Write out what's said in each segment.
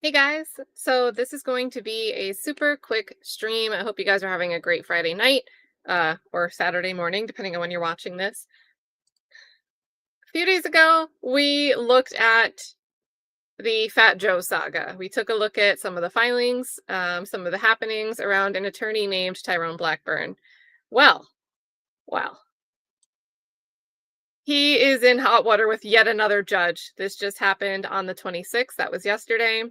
Hey guys, so this is going to be a super quick stream. I hope you guys are having a great Friday night or Saturday morning, depending on when you're watching this. A few days ago, we looked at the Fat Joe saga. We took a look at some of the filings, some of the happenings around an attorney named Tyrone Blackburn. Well, he is in hot water with yet another judge. This just happened on the 26th. That was yesterday.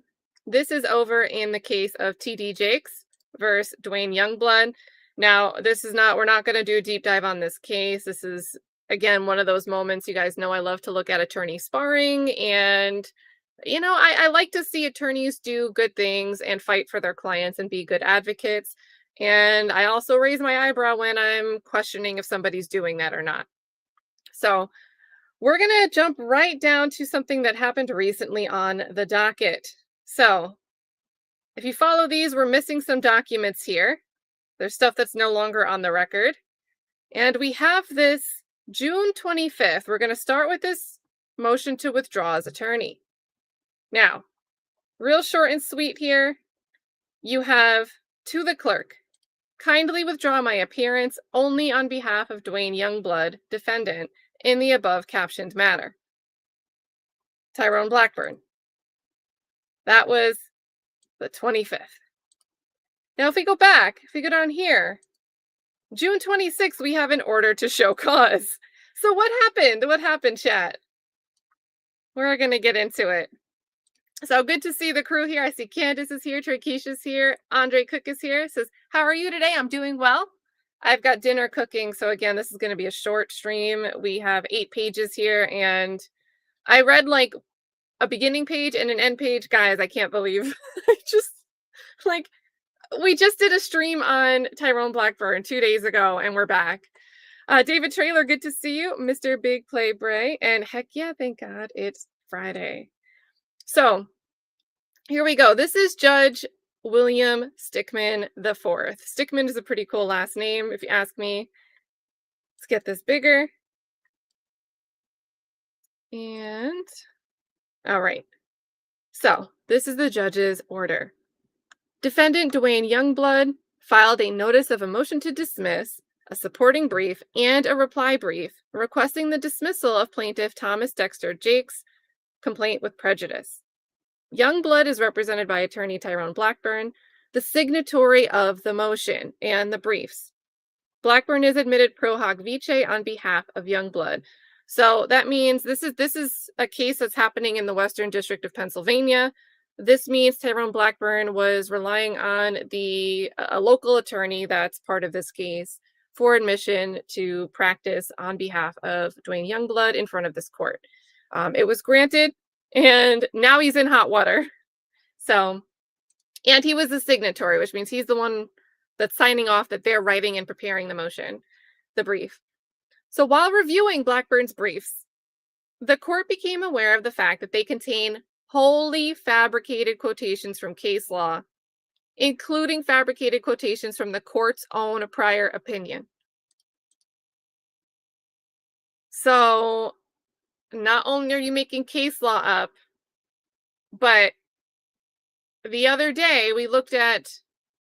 This is over in the case of TD Jakes versus Dwayne Youngblood. Now, we're not going to do a deep dive on this case. This is, again, one of those moments. You guys know I love to look at attorney sparring. And, I like to see attorneys do good things and fight for their clients and be good advocates. And I also raise my eyebrow when I'm questioning if somebody's doing that or not. So we're going to jump right down to something that happened recently on the docket. So if you follow these, we're missing some documents here. There's stuff that's no longer on the record. And we have this June 25th. We're going to start with this motion to withdraw as attorney. Now, real short and sweet here. You have, to the clerk, kindly withdraw my appearance only on behalf of Dwayne Youngblood, defendant, in the above captioned matter. Tyrone Blackburn. That was the 25th. Now, if we go down here, June 26th, we have an order to show cause. So what happened? What happened, chat? We're going to get into it. So good to see the crew here. I see Candace is here, Keisha's here, Andre Cook is here. Says, how are you today? I'm doing well. I've got dinner cooking. So again, this is going to be a short stream. We have 8 pages here, and I read like a beginning page and an end page. Guys, I can't believe we just did a stream on Tyrone Blackburn 2 days ago, and we're back. David Traylor, good to see you. Mr. Big Play Bray, and heck yeah, thank God it's Friday. So here we go. This is Judge William Stickman IV. Stickman is a pretty cool last name, if you ask me. Let's get this bigger. And all right. So this is the judge's order. Defendant Dwayne Youngblood filed a notice of a motion to dismiss, a supporting brief, and a reply brief requesting the dismissal of plaintiff Thomas Dexter Jakes' complaint with prejudice. Youngblood is represented by attorney Tyrone Blackburn, the signatory of the motion and the briefs. Blackburn is admitted pro hoc vice on behalf of Youngblood. So that means this is a case that's happening in the Western District of Pennsylvania. This means Tyrone Blackburn was relying on a local attorney that's part of this case for admission to practice on behalf of Dwayne Youngblood in front of this court. It was granted, and now he's in hot water. So, and he was the signatory, which means he's the one that's signing off that they're writing and preparing the motion, the brief. So while reviewing Blackburn's briefs, the court became aware of the fact that they contain wholly fabricated quotations from case law, including fabricated quotations from the court's own prior opinion. So not only are you making case law up, but the other day we looked at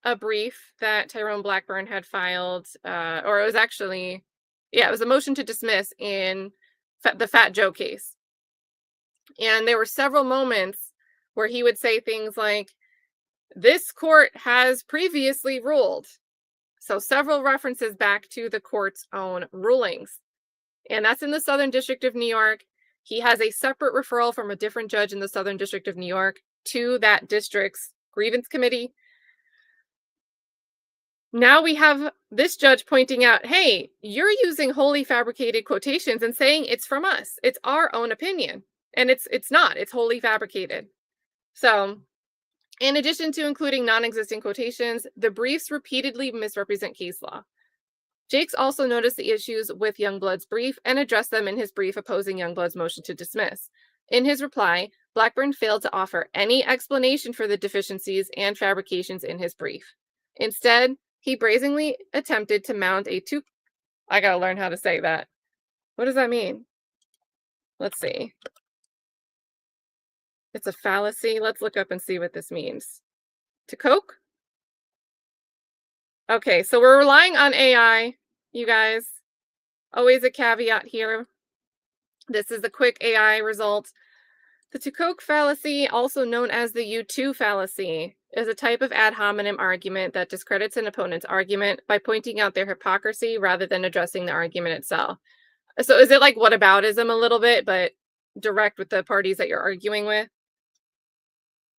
a brief that Tyrone Blackburn had filed, or it was actually, it was a motion to dismiss in the Fat Joe case. And there were several moments where he would say things like, this court has previously ruled. So several references back to the court's own rulings. And that's in the Southern District of New York. He has a separate referral from a different judge in the Southern District of New York to that district's grievance committee. Now we have this judge pointing out, hey, you're using wholly fabricated quotations and saying it's from us. It's our own opinion. And it's not. It's wholly fabricated. So in addition to including non-existent quotations, the briefs repeatedly misrepresent case law. Jakes also noticed the issues with Youngblood's brief and addressed them in his brief opposing Youngblood's motion to dismiss. In his reply, Blackburn failed to offer any explanation for the deficiencies and fabrications in his brief. Instead, he brazenly attempted to mount I gotta learn how to say that. What does that mean? Let's see. It's a fallacy. Let's look up and see what this means. To coke? Okay, so we're relying on AI, you guys. Always a caveat here. This is a quick AI result. The to coke fallacy, also known as the you-too fallacy, is a type of ad hominem argument that discredits an opponent's argument by pointing out their hypocrisy rather than addressing the argument itself. So is it like whataboutism a little bit, but direct with the parties that you're arguing with?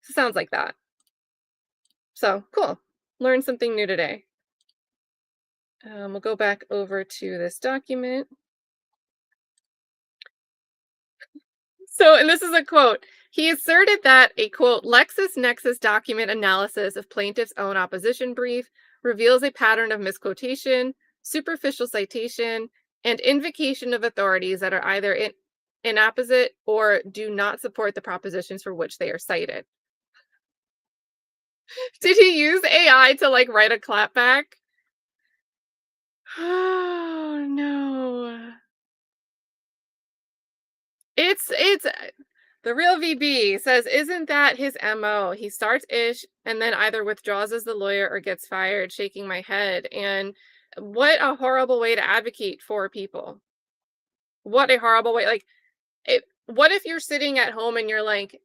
Sounds like that. So cool. Learned something new today. We'll go back over to this document. So, and this is a quote. He asserted that a quote, LexisNexis document analysis of plaintiff's own opposition brief reveals a pattern of misquotation, superficial citation, and invocation of authorities that are either inapposite or do not support the propositions for which they are cited. Did he use AI to like write a clapback? Oh no. It's the real VB says, isn't that his MO? He starts ish and then either withdraws as the lawyer or gets fired, shaking my head. And what a horrible way to advocate for people. What a horrible way. Like, what if you're sitting at home and you're like,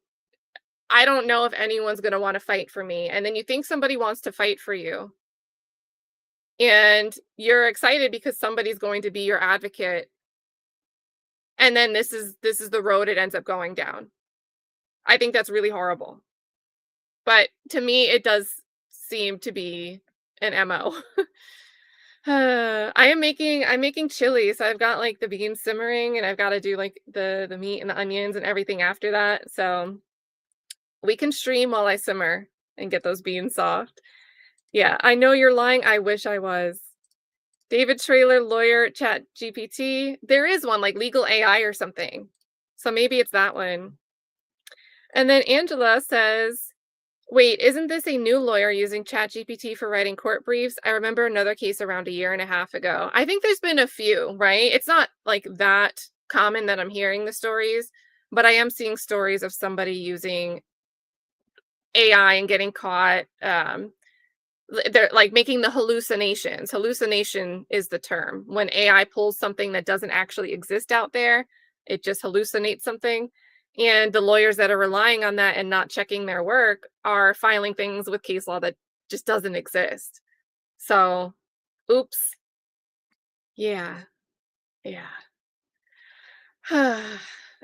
I don't know if anyone's going to want to fight for me. And then you think somebody wants to fight for you. And you're excited because somebody's going to be your advocate. And then this is the road it ends up going down. I think that's really horrible. But to me, it does seem to be an MO. I'm making chili, so I've got like the beans simmering and I've got to do like the meat and the onions and everything after that. So we can stream while I simmer and get those beans soft. Yeah, I know you're lying. I wish I was. David Trailer, lawyer, Chat GPT. There is one like legal AI or something. So maybe it's that one. And then Angela says, wait, isn't this a new lawyer using Chat GPT for writing court briefs? I remember another case around a year and a half ago. I think there's been a few, right? It's not like that common that I'm hearing the stories, but I am seeing stories of somebody using AI and getting caught. They're like making the hallucinations. Hallucination is the term. When AI pulls something that doesn't actually exist out there, it just hallucinates something. And the lawyers that are relying on that and not checking their work are filing things with case law that just doesn't exist. So, oops. Yeah. Yeah.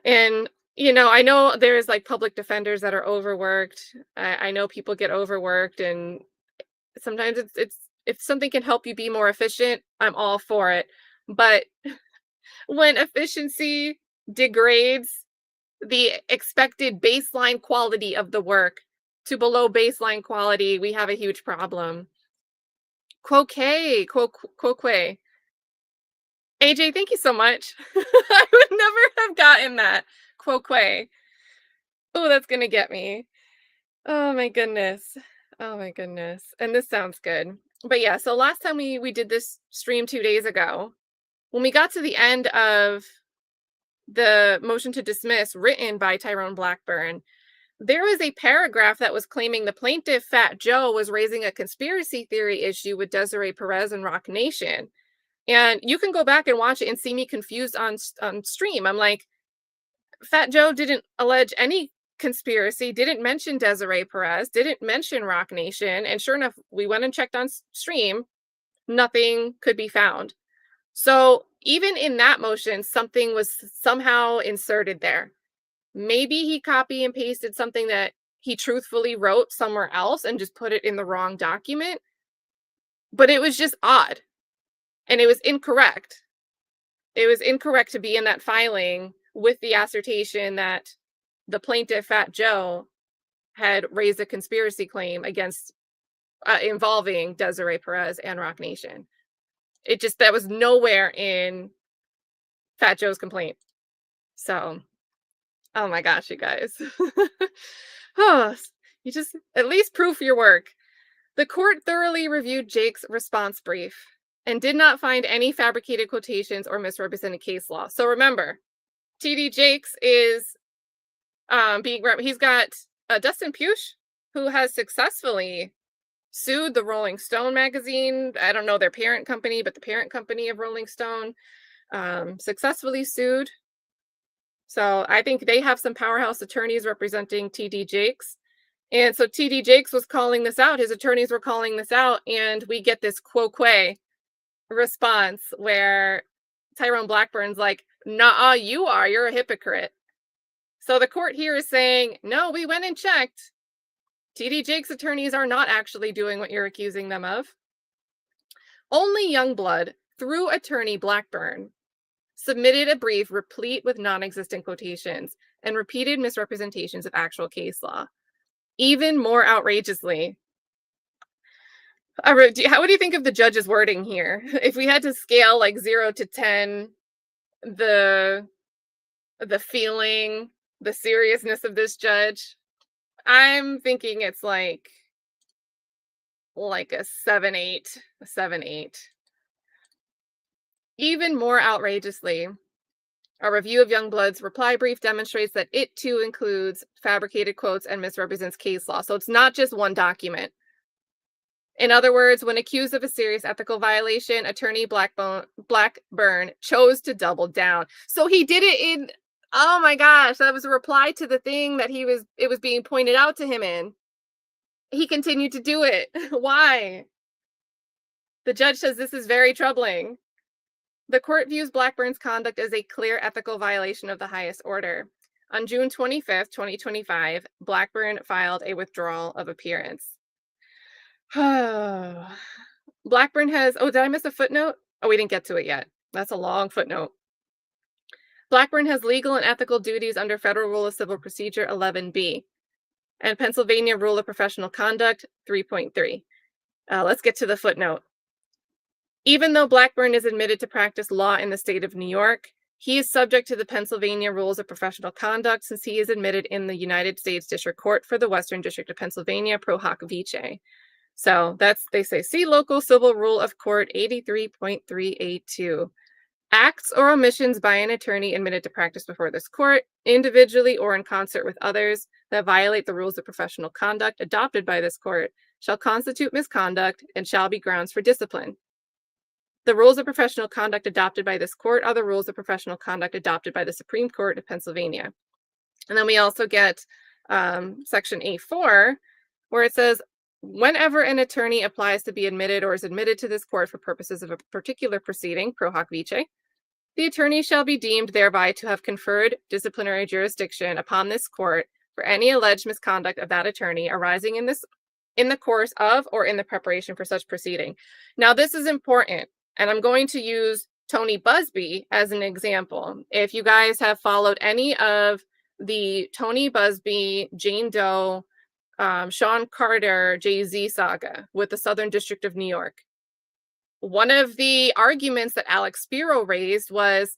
And, you know, I know there's like public defenders that are overworked. I know people get overworked, and sometimes it's if something can help you be more efficient, I'm all for it. But when efficiency degrades the expected baseline quality of the work to below baseline quality, we have a huge problem. Quoque. AJ, thank you so much. I would never have gotten that. Quoque. Oh, that's gonna get me. Oh my goodness. Oh my goodness. And this sounds good. But yeah, so last time we did this stream 2 days ago, when we got to the end of the motion to dismiss written by Tyrone Blackburn, there was a paragraph that was claiming the plaintiff, Fat Joe, was raising a conspiracy theory issue with Desiree Perez and Rock Nation. And you can go back and watch it and see me confused on stream. I'm like, Fat Joe didn't allege any conspiracy, didn't mention Desiree Perez, didn't mention Rock Nation. And sure enough, we went and checked on stream. Nothing could be found. So even in that motion, something was somehow inserted there. Maybe he copy and pasted something that he truthfully wrote somewhere else and just put it in the wrong document. But it was just odd. And it was incorrect. It was incorrect to be in that filing with the assertion that the plaintiff, Fat Joe, had raised a conspiracy claim against involving Desiree Perez and Rock Nation. It just, that was nowhere in Fat Joe's complaint. So, oh my gosh, you guys. Oh, you just at least proof your work. The court thoroughly reviewed Jake's response brief and did not find any fabricated quotations or misrepresented case law. So remember, TD Jakes is He's got Dustin Pusch, who has successfully sued the Rolling Stone magazine. I don't know their parent company, but the parent company of Rolling Stone successfully sued. So I think they have some powerhouse attorneys representing TD Jakes. And so TD Jakes was calling this out. His attorneys were calling this out. And we get this quo que response where Tyrone Blackburn's like, nah, you're a hypocrite. So the court here is saying, no, we went and checked. TD Jakes' attorneys are not actually doing what you're accusing them of. Only Youngblood, through attorney Blackburn, submitted a brief replete with non-existent quotations and repeated misrepresentations of actual case law. Even more outrageously, what do you think of the judge's wording here? If we had to scale like 0 to 10, the feeling, the seriousness of this judge, I'm thinking it's like a 7-8, a 7-8. Even more outrageously, a review of Youngblood's reply brief demonstrates that it too includes fabricated quotes and misrepresents case law. So it's not just one document. In other words, when accused of a serious ethical violation, attorney Blackburn chose to double down. So he did it in, oh my gosh, that was a reply to the thing that it was being pointed out to him in. He continued to do it. Why? The judge says this is very troubling. The court views Blackburn's conduct as a clear ethical violation of the highest order. On June 25th, 2025, Blackburn filed a withdrawal of appearance. Blackburn has, did I miss a footnote? Oh, we didn't get to it yet. That's a long footnote. Blackburn has legal and ethical duties under Federal Rule of Civil Procedure 11B and Pennsylvania Rule of Professional Conduct 3.3. Let's get to the footnote. Even though Blackburn is admitted to practice law in the state of New York, he is subject to the Pennsylvania Rules of Professional Conduct since he is admitted in the United States District Court for the Western District of Pennsylvania, pro hoc vice. So they say, see local civil rule of court 83.382. Acts or omissions by an attorney admitted to practice before this court, individually or in concert with others, that violate the rules of professional conduct adopted by this court shall constitute misconduct and shall be grounds for discipline. The rules of professional conduct adopted by this court are the rules of professional conduct adopted by the Supreme Court of Pennsylvania. And then we also get section A4, where it says, whenever an attorney applies to be admitted or is admitted to this court for purposes of a particular proceeding, pro hoc vice, the attorney shall be deemed thereby to have conferred disciplinary jurisdiction upon this court for any alleged misconduct of that attorney arising in the course of or in the preparation for such proceeding. Now, this is important. And I'm going to use Tony Busby as an example. If you guys have followed any of the Tony Busby, Jane Doe, Sean Carter, Jay-Z saga with the Southern District of New York, one of the arguments that Alex Spiro raised was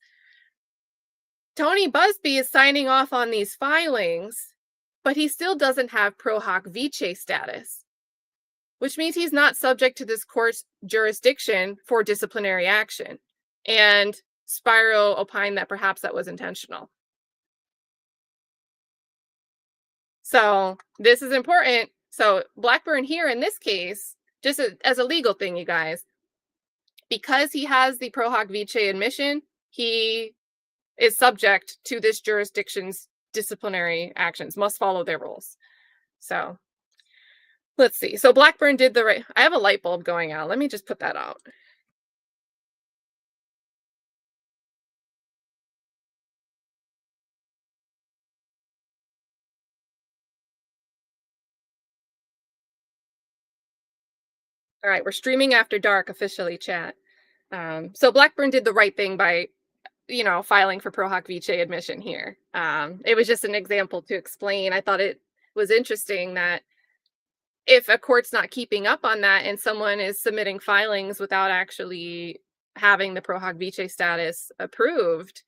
Tony Busby is signing off on these filings, but he still doesn't have pro hoc vice status, which means he's not subject to this court's jurisdiction for disciplinary action. And Spiro opined that perhaps that was intentional. So this is important. So Blackburn here in this case, just as a legal thing, you guys, because he has the pro hoc vice admission, he is subject to this jurisdiction's disciplinary actions, must follow their rules. So let's see. So Blackburn did the right. I have a light bulb going out. Let me just put that out. All right, we're streaming after dark officially, chat. So Blackburn did the right thing by, filing for pro hoc vice admission here. It was just an example to explain. I thought it was interesting that if a court's not keeping up on that and someone is submitting filings without actually having the pro hoc vice status approved,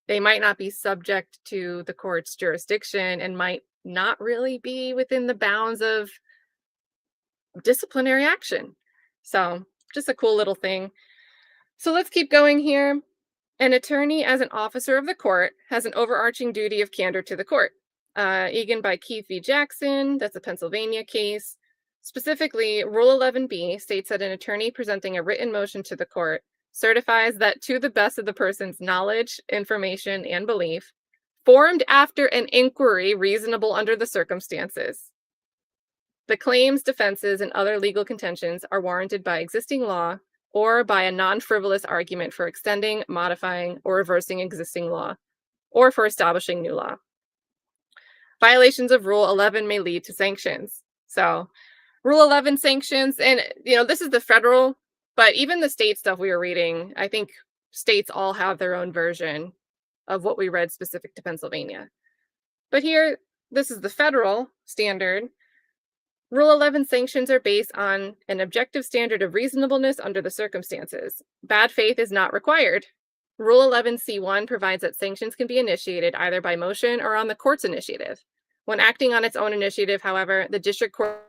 they might not be subject to the court's jurisdiction and might not really be within the bounds of disciplinary action. So just a cool little thing. So let's keep going here. An attorney as an officer of the court has an overarching duty of candor to the court. Egan by Keith v. Jackson, that's a Pennsylvania case. Specifically, Rule 11b states that an attorney presenting a written motion to the court certifies that to the best of the person's knowledge, information, and belief, formed after an inquiry reasonable under the circumstances, the claims, defenses, and other legal contentions are warranted by existing law or by a non-frivolous argument for extending, modifying, or reversing existing law, or for establishing new law. Violations of Rule 11 may lead to sanctions. So, Rule 11 sanctions, and this is the federal, but even the state stuff we were reading, I think states all have their own version of what we read specific to Pennsylvania. But here, this is the federal standard. Rule 11 sanctions are based on an objective standard of reasonableness under the circumstances. Bad faith is not required. Rule 11c1 provides that sanctions can be initiated either by motion or on the court's initiative. When acting on its own initiative, however, the district court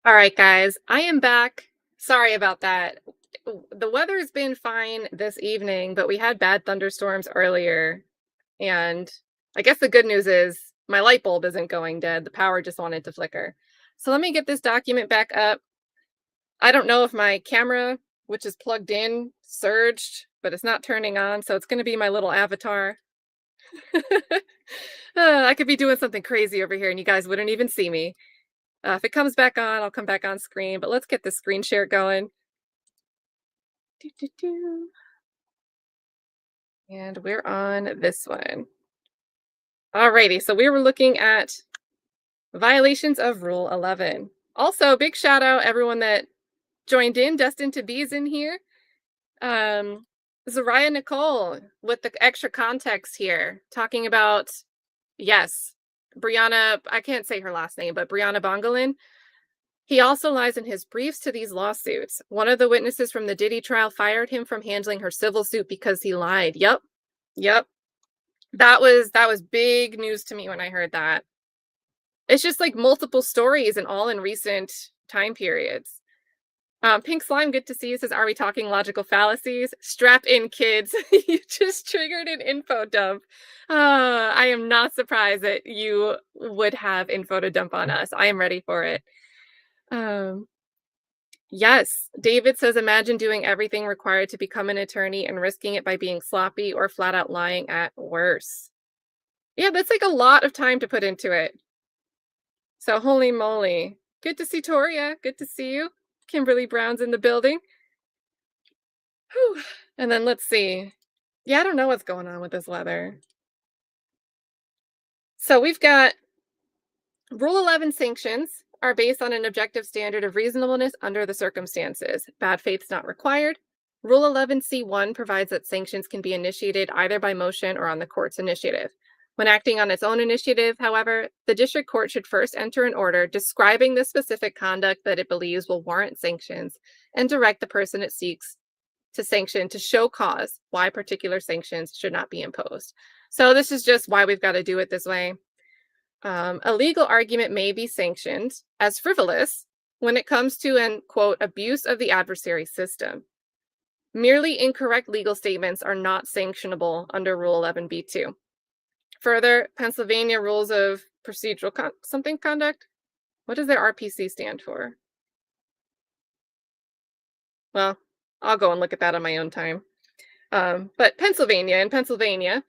All right, guys, I am back. Sorry about that. The weather's been fine this evening, but we had bad thunderstorms earlier. And I guess the good news is my light bulb isn't going dead. The power just wanted to flicker. So let me get this document back up. I don't know if my camera, which is plugged in, surged, but it's not turning on. So it's going to be my little avatar. I could be doing something crazy over here and you guys wouldn't even see me. If it comes back on, I'll come back on screen, but let's get the screen share going. And we're on this one. Alrighty, so we were looking at Violations of Rule 11. Also, big shout out everyone that joined in. Destined to Be's in here. Zariah Nicole with the extra context here, talking about, yes, Brianna, I can't say her last name, but Brianna Bongalin. He also lies in his briefs to these lawsuits. One of the witnesses from the Diddy trial fired him from handling her civil suit because he lied. Yep. That was big news to me when I heard that. It's just like multiple stories and all in recent time periods. Pink Slime, good to see you, says, are we talking logical fallacies? Strap in, kids. You just triggered an info dump. I am not surprised that you would have info to dump on us. I am ready for it. Yes, David says, imagine doing everything required to become an attorney and risking it by being sloppy or flat out lying at worse. Yeah, that's like a lot of time to put into it. So holy moly. Good to see Toria. Good to see you. Kimberly Brown's in the building. Whew. And then let's see. Yeah, I don't know what's going on with this weather. So we've got Rule 11 sanctions are based on an objective standard of reasonableness under the circumstances. Bad faith's not required. Rule 11C1 provides that sanctions can be initiated either by motion or on the court's initiative. When acting on its own initiative, however, the district court should first enter an order describing the specific conduct that it believes will warrant sanctions and direct the person it seeks to sanction to show cause why particular sanctions should not be imposed. So this is just why we've got to do it this way. A legal argument may be sanctioned as frivolous when it comes to an, quote, abuse of the adversary system. Merely incorrect legal statements are not sanctionable under Rule 11b2. Further, Pennsylvania Rules of Procedural Conduct. What does their RPC stand for? Well, I'll go and look at that on my own time. But in Pennsylvania,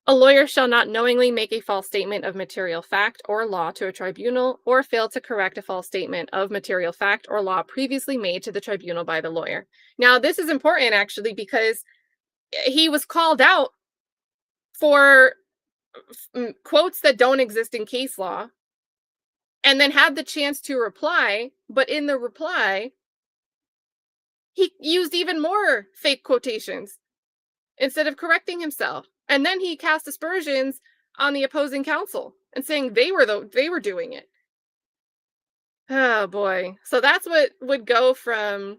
a lawyer shall not knowingly make a false statement of material fact or law to a tribunal or fail to correct a false statement of material fact or law previously made to the tribunal by the lawyer. Now, this is important actually because he was called out for quotes that don't exist in case law and then had the chance to reply, but in the reply, he used even more fake quotations instead of correcting himself. And then he cast aspersions on the opposing counsel and saying they were doing it. Oh boy. So that's what would go from,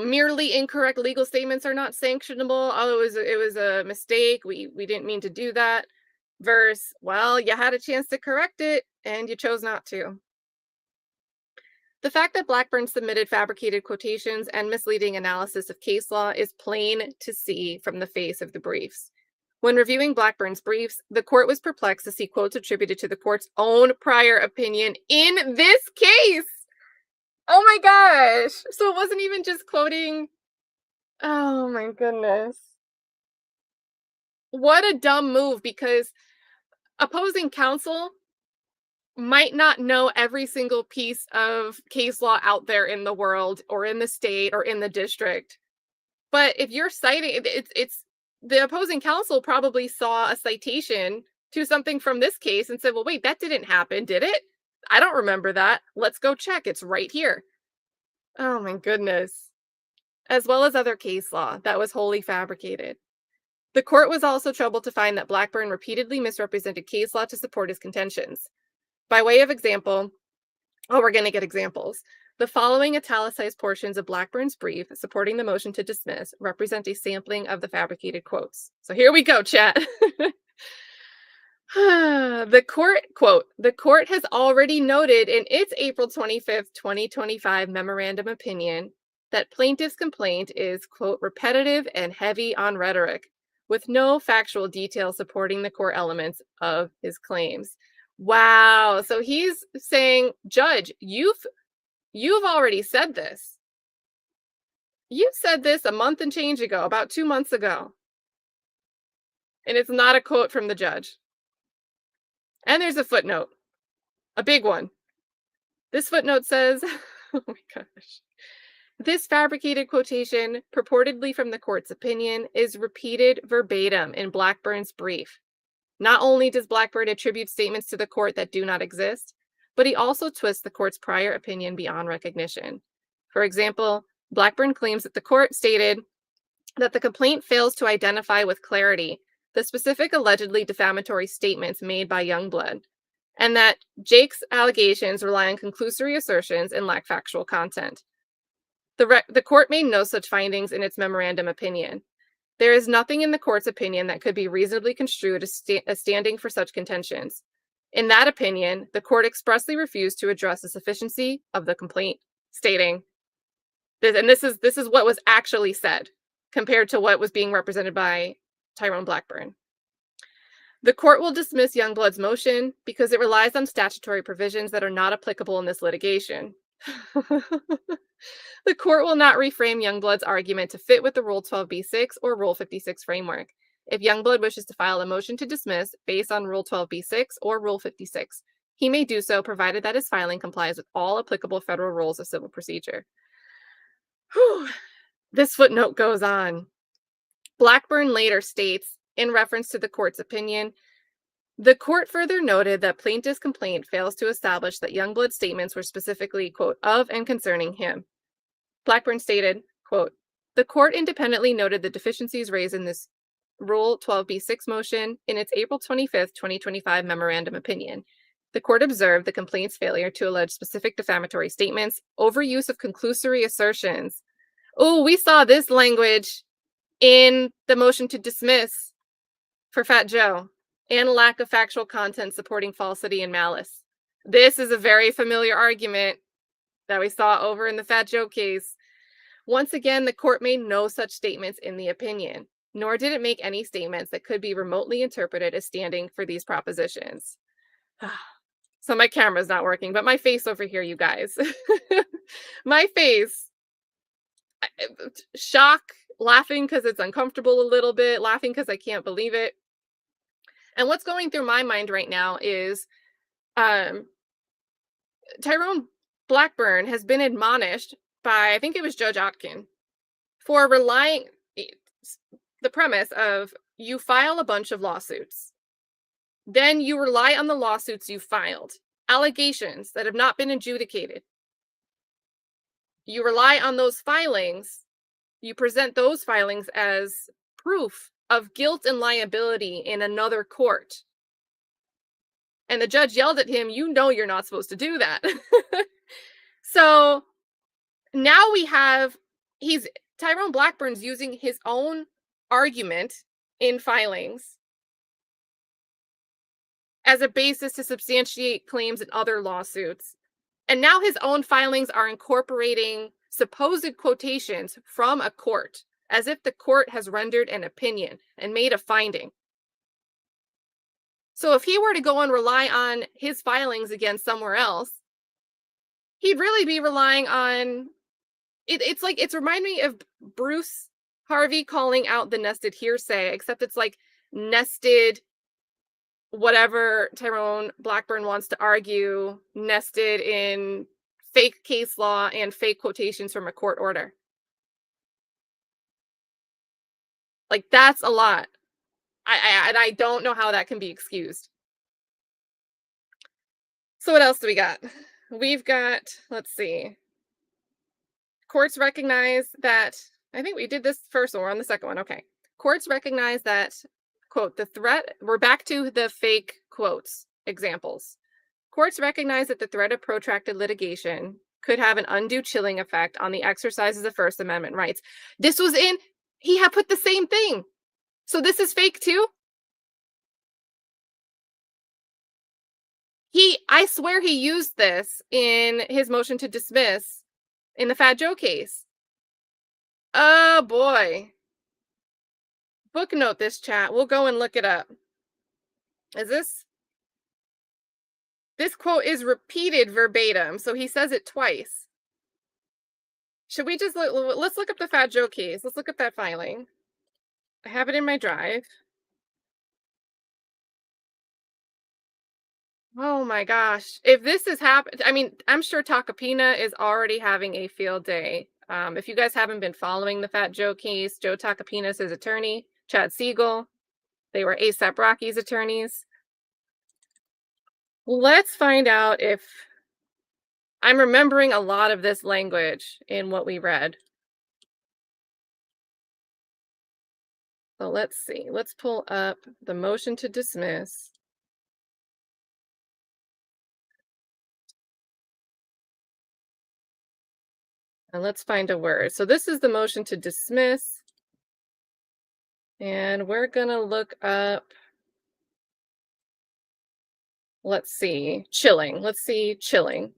merely incorrect legal statements are not sanctionable. Oh, it was a mistake. We didn't mean to do that. Verse, well, you had a chance to correct it and you chose not to. The fact that Blackburn submitted fabricated quotations and misleading analysis of case law is plain to see from the face of the briefs. When reviewing Blackburn's briefs, the court was perplexed to see quotes attributed to the court's own prior opinion in this case. Oh my gosh. So it wasn't even just quoting. Oh my goodness. What a dumb move, because opposing counsel might not know every single piece of case law out there in the world or in the state or in the district. But if you're citing, it's the opposing counsel probably saw a citation to something from this case and said, well, wait, that didn't happen, did it? I don't remember that. Let's go check. It's right here. Oh my goodness. As well as other case law that was wholly fabricated. The court was also troubled to find that Blackburn repeatedly misrepresented case law to support his contentions. By way of example, we're going to get examples. The following italicized portions of Blackburn's brief supporting the motion to dismiss represent a sampling of the fabricated quotes. So here we go, chat. The court, quote, the court has already noted in its April 25th, 2025 memorandum opinion that plaintiff's complaint is, quote, repetitive and heavy on rhetoric, with no factual detail supporting the core elements of his claims. Wow. So he's saying, Judge, you've already said this. You said this a month and change ago, about 2 months ago. And it's not a quote from the judge. And there's a footnote, a big one. This footnote says, oh my gosh, this fabricated quotation purportedly from the court's opinion is repeated verbatim in Blackburn's brief. Not only does Blackburn attribute statements to the court that do not exist, but he also twists the court's prior opinion beyond recognition. For example, Blackburn claims that the court stated that the complaint fails to identify with clarity the specific allegedly defamatory statements made by Youngblood, and that Jake's allegations rely on conclusory assertions and lack factual content. The court made no such findings in its memorandum opinion. There is nothing in the court's opinion that could be reasonably construed as standing for such contentions. In that opinion, the court expressly refused to address the sufficiency of the complaint, stating, and this is what was actually said compared to what was being represented by Tyrone Blackburn. The court will dismiss Youngblood's motion because it relies on statutory provisions that are not applicable in this litigation. The court will not reframe Youngblood's argument to fit with the Rule 12b-6 or Rule 56 framework. If Youngblood wishes to file a motion to dismiss based on Rule 12b-6 or Rule 56, he may do so provided that his filing complies with all applicable federal rules of civil procedure. Whew. This footnote goes on. Blackburn later states, in reference to the court's opinion, the court further noted that plaintiff's complaint fails to establish that Youngblood's statements were specifically, quote, of and concerning him. Blackburn stated, quote, the court independently noted the deficiencies raised in this Rule 12b-6 motion in its April 25th, 2025 memorandum opinion. The court observed the complaint's failure to allege specific defamatory statements, overuse of conclusory assertions. Oh, we saw this language in the motion to dismiss for Fat Joe, and lack of factual content supporting falsity and malice. This is a very familiar argument that we saw over in the Fat Joe case. Once again, the court made no such statements in the opinion, nor did it make any statements that could be remotely interpreted as standing for these propositions. So my camera's not working, but my face over here, you guys. My face, shock, laughing because it's uncomfortable a little bit, laughing because I can't believe it. And what's going through my mind right now is Tyrone Blackburn has been admonished by, I think it was Judge Otkin, for relying, the premise of you file a bunch of lawsuits. Then you rely on the lawsuits you filed, allegations that have not been adjudicated. You rely on those filings. You present those filings as proof of guilt and liability in another court. And the judge yelled at him, you know you're not supposed to do that. So now we have, Tyrone Blackburn's using his own argument in filings as a basis to substantiate claims in other lawsuits. And now his own filings are incorporating supposed quotations from a court, as if the court has rendered an opinion and made a finding. So if he were to go and rely on his filings against somewhere else, he'd really be relying on it. It's reminding me of Bruce Harvey calling out the nested hearsay, except it's like nested whatever Tyrone Blackburn wants to argue, nested in fake case law and fake quotations from a court order. Like, that's a lot. I don't know how that can be excused. So what else do we got? We've got, let's see. Courts recognize that, I think we did this first one, we're on the second one. Okay. Courts recognize that, quote, the threat, we're back to the fake quotes examples. Courts recognize that the threat of protracted litigation could have an undue chilling effect on the exercises of First Amendment rights. This was in, he had put the same thing. So this is fake too? I swear he used this in his motion to dismiss in the Fat Joe case. Oh boy. Booknote this, chat. We'll go and look it up. This quote is repeated verbatim, so he says it twice. Should we just let's look up the Fat Joe case. Let's look up that filing. I have it in my drive. Oh my gosh. If this has happened, I mean, I'm sure Takapina is already having a field day. If you guys haven't been following the Fat Joe case, Joe Takapina is his attorney, Chad Siegel. They were A$AP Rocky's attorneys. Let's find out if I'm remembering a lot of this language in what we read. So let's see. Let's pull up the motion to dismiss. And let's find a word. So this is the motion to dismiss. And we're going to look up, let's see, chilling. Let's see, chilling.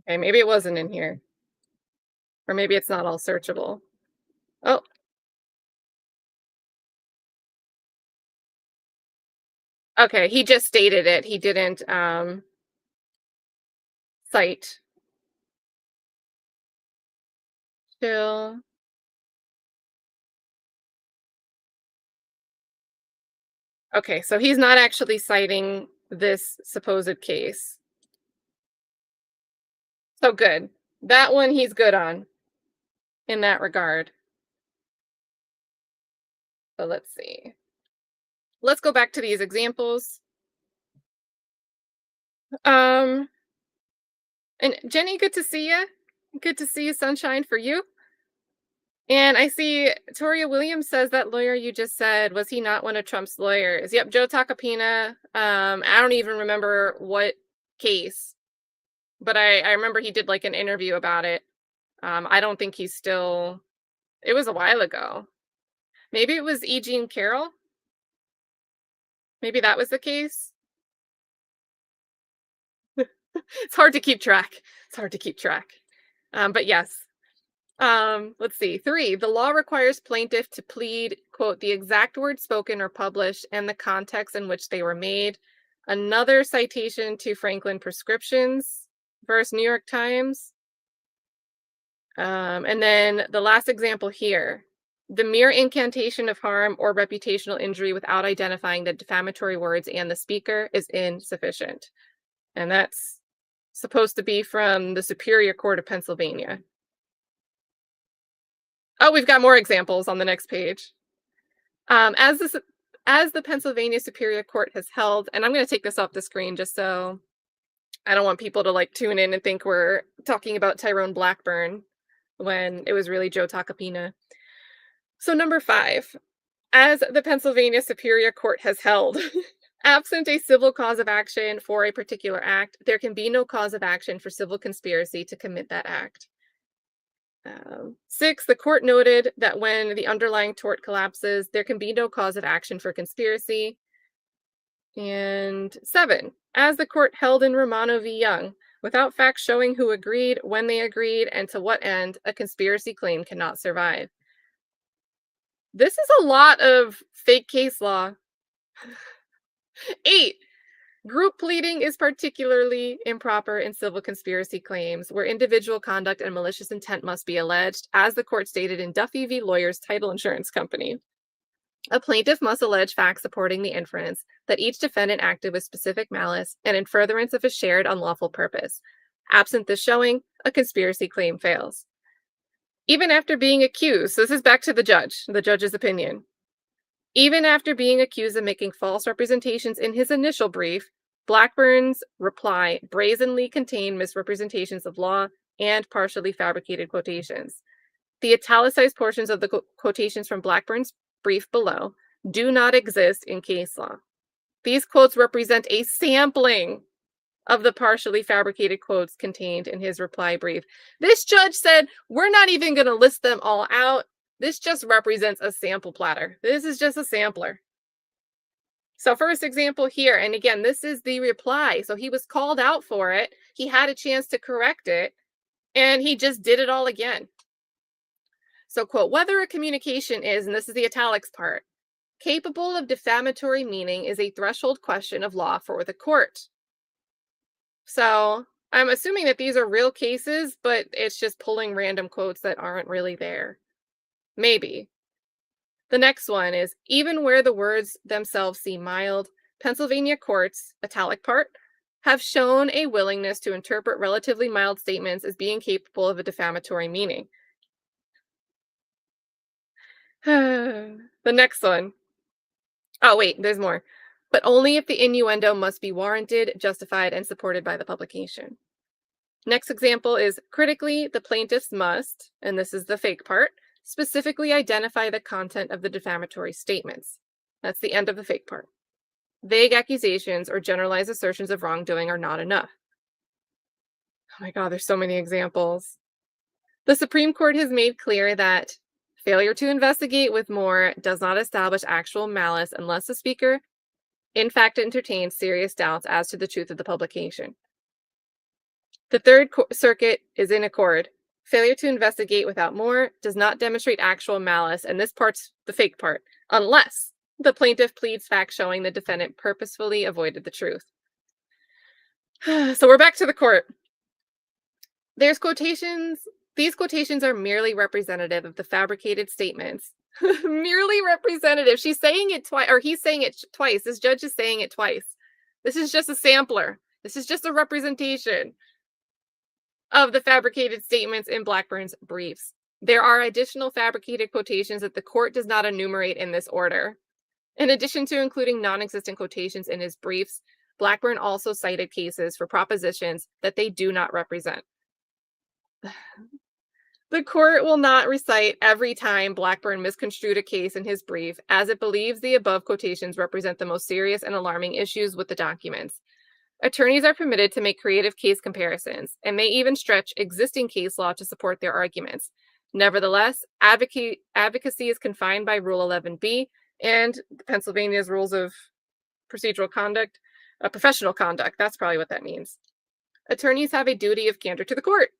Okay, maybe it wasn't in here. Or maybe it's not all searchable. Oh. Okay, he just stated it. He didn't cite. Chill. Okay, so he's not actually citing this supposed case. So good. That one he's good on in that regard. So let's see. Let's go back to these examples. And Jenny, good to see you. Good to see you, sunshine, for you. And I see Toria Williams says that lawyer you just said, was he not one of Trump's lawyers? Yep, Joe Tacopina. I don't even remember what case, but I remember he did like an interview about it. I don't think he's still, it was a while ago. Maybe it was E. Jean Carroll. Maybe that was the case. It's hard to keep track. It's hard to keep track. But yes. Let's see. 3, the law requires plaintiff to plead, quote, the exact words spoken or published and the context in which they were made. Another citation to Franklin Prescriptions versus New York Times. And then the last example here, the mere incantation of harm or reputational injury without identifying the defamatory words and the speaker is insufficient. And that's supposed to be from the Superior Court of Pennsylvania. Oh, we've got more examples on the next page. As the Pennsylvania Superior Court has held, and I'm going to take this off the screen just so I don't want people to like tune in and think we're talking about Tyrone Blackburn when it was really Joe Tacopina. So number 5, as the Pennsylvania Superior Court has held, absent a civil cause of action for a particular act, there can be no cause of action for civil conspiracy to commit that act. 6, the court noted that when the underlying tort collapses, there can be no cause of action for conspiracy. And 7, as the court held in Romano v. Young, without facts showing who agreed, when they agreed, and to what end, a conspiracy claim cannot survive. This is a lot of fake case law. 8, group pleading is particularly improper in civil conspiracy claims where individual conduct and malicious intent must be alleged, as the court stated in Duffy v. Lawyers Title Insurance Company. A plaintiff must allege facts supporting the inference that each defendant acted with specific malice and in furtherance of a shared unlawful purpose. Absent this showing, a conspiracy claim fails. Even after being accused, so this is back to the judge's opinion. Even after being accused of making false representations in his initial brief, Blackburn's reply brazenly contained misrepresentations of law and partially fabricated quotations. The italicized portions of the quotations from Blackburn's brief below do not exist in case law. These quotes represent a sampling of the partially fabricated quotes contained in his reply brief. This judge said, we're not even going to list them all out. This just represents a sample platter. This is just a sampler. So first example here, and again, this is the reply. So he was called out for it. He had a chance to correct it, and he just did it all again. So, quote, whether a communication is, and this is the italics part, capable of defamatory meaning is a threshold question of law for the court. So I'm assuming that these are real cases, but it's just pulling random quotes that aren't really there. Maybe. The next one is, even where the words themselves seem mild, Pennsylvania courts, italic part, have shown a willingness to interpret relatively mild statements as being capable of a defamatory meaning. The next one. Oh, wait, there's more. But only if the innuendo must be warranted, justified, and supported by the publication. Next example is critically, the plaintiffs must, and this is the fake part, specifically identify the content of the defamatory statements. That's the end of the fake part. Vague accusations or generalized assertions of wrongdoing are not enough. Oh my God, there's so many examples. The Supreme Court has made clear that failure to investigate with more does not establish actual malice unless the speaker, in fact, entertains serious doubts as to the truth of the publication. The Third Circuit is in accord. Failure to investigate without more does not demonstrate actual malice, and this part's the fake part, unless the plaintiff pleads facts showing the defendant purposefully avoided the truth. So we're back to the court. There's quotations. These quotations are merely representative of the fabricated statements. Merely representative. She's saying it twice, or he's saying it twice. This judge is saying it twice. This is just a sampler. This is just a representation of the fabricated statements in Blackburn's briefs. There are additional fabricated quotations that the court does not enumerate in this order. In addition to including non-existent quotations in his briefs, Blackburn also cited cases for propositions that they do not represent. The court will not recite every time Blackburn misconstrued a case in his brief, as it believes the above quotations represent the most serious and alarming issues with the documents. Attorneys are permitted to make creative case comparisons and may even stretch existing case law to support their arguments. Nevertheless, advocacy is confined by Rule 11b and Pennsylvania's Rules of Procedural Conduct, Professional Conduct. That's probably what that means. Attorneys have a duty of candor to the court.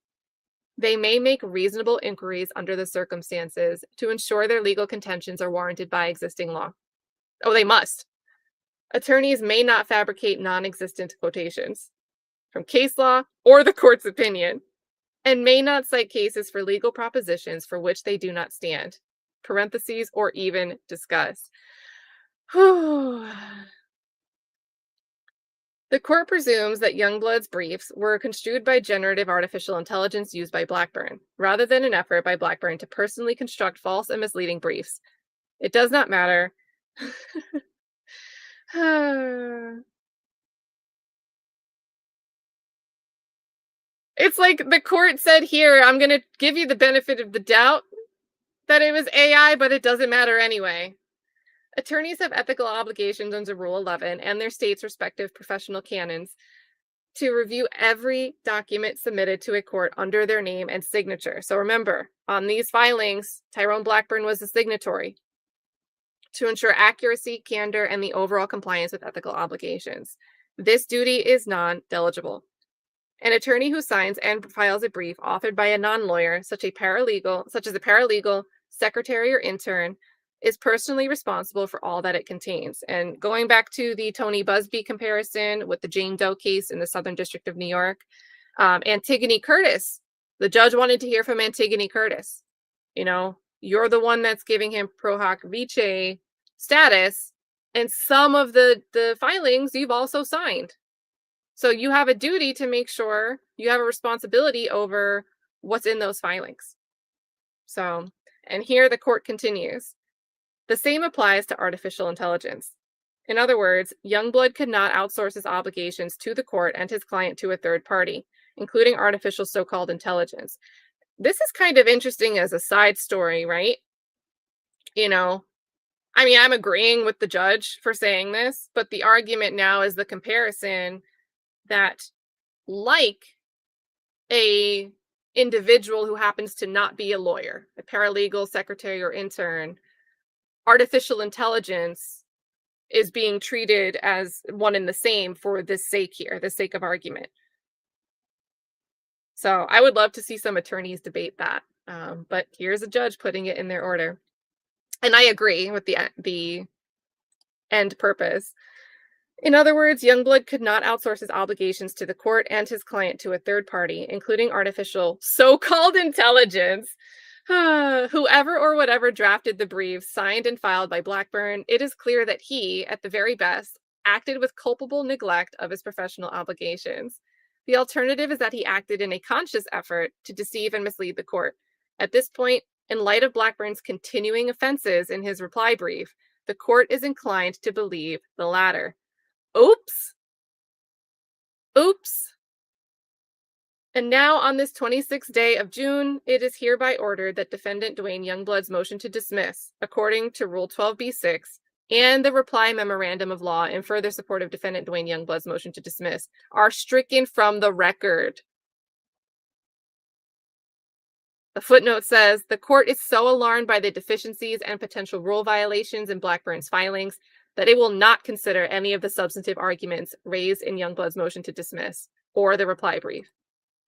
They may make reasonable inquiries under the circumstances to ensure their legal contentions are warranted by existing law. Oh, they must. Attorneys may not fabricate non-existent quotations from case law or the court's opinion, and may not cite cases for legal propositions for which they do not stand, parentheses, or even discuss. The court presumes that Youngblood's briefs were construed by generative artificial intelligence used by Blackburn, rather than an effort by Blackburn to personally construct false and misleading briefs. It does not matter. It's like the court said here, I'm going to give you the benefit of the doubt that it was AI, but it doesn't matter anyway. Attorneys have ethical obligations under Rule 11 and their state's respective professional canons to review every document submitted to a court under their name and signature. So remember, on these filings, Tyrone Blackburn was the signatory to ensure accuracy, candor, and the overall compliance with ethical obligations. This duty is non-delegible. An attorney who signs and files a brief authored by a non-lawyer, such as a paralegal, secretary, or intern, is personally responsible for all that it contains. And going back to the Tony Busby comparison with the Jane Doe case in the Southern District of New York, Antigone Curtis, the judge wanted to hear from Antigone Curtis. You know, you're the one that's giving him pro hoc vice status, and some of the filings you've also signed. So you have a duty to make sure you have a responsibility over what's in those filings. So, and here the court continues. The same applies to artificial intelligence. In other words, Youngblood could not outsource his obligations to the court and his client to a third party, including artificial so-called intelligence. This is kind of interesting as a side story, right? You know, I mean, I'm agreeing with the judge for saying this, but the argument now is the comparison that, like a individual who happens to not be a lawyer, a paralegal, secretary, or intern, artificial intelligence is being treated as one and the same for this sake here, the sake of argument. So I would love to see some attorneys debate that. But here's a judge putting it in their order. And I agree with the end purpose. In other words, Youngblood could not outsource his obligations to the court and his client to a third party, including artificial so-called intelligence. Whoever or whatever drafted the briefs signed and filed by Blackburn, it is clear that he, at the very best, acted with culpable neglect of his professional obligations. The alternative is that he acted in a conscious effort to deceive and mislead the court. At this point, in light of Blackburn's continuing offenses in his reply brief, the court is inclined to believe the latter. Oops. Oops. And now, on this 26th day of June, it is hereby ordered that defendant Dwayne Youngblood's motion to dismiss, according to Rule 12b-6, and the reply memorandum of law in further support of defendant Dwayne Youngblood's motion to dismiss, are stricken from the record. The footnote says, the court is so alarmed by the deficiencies and potential rule violations in Blackburn's filings that it will not consider any of the substantive arguments raised in Youngblood's motion to dismiss or the reply brief.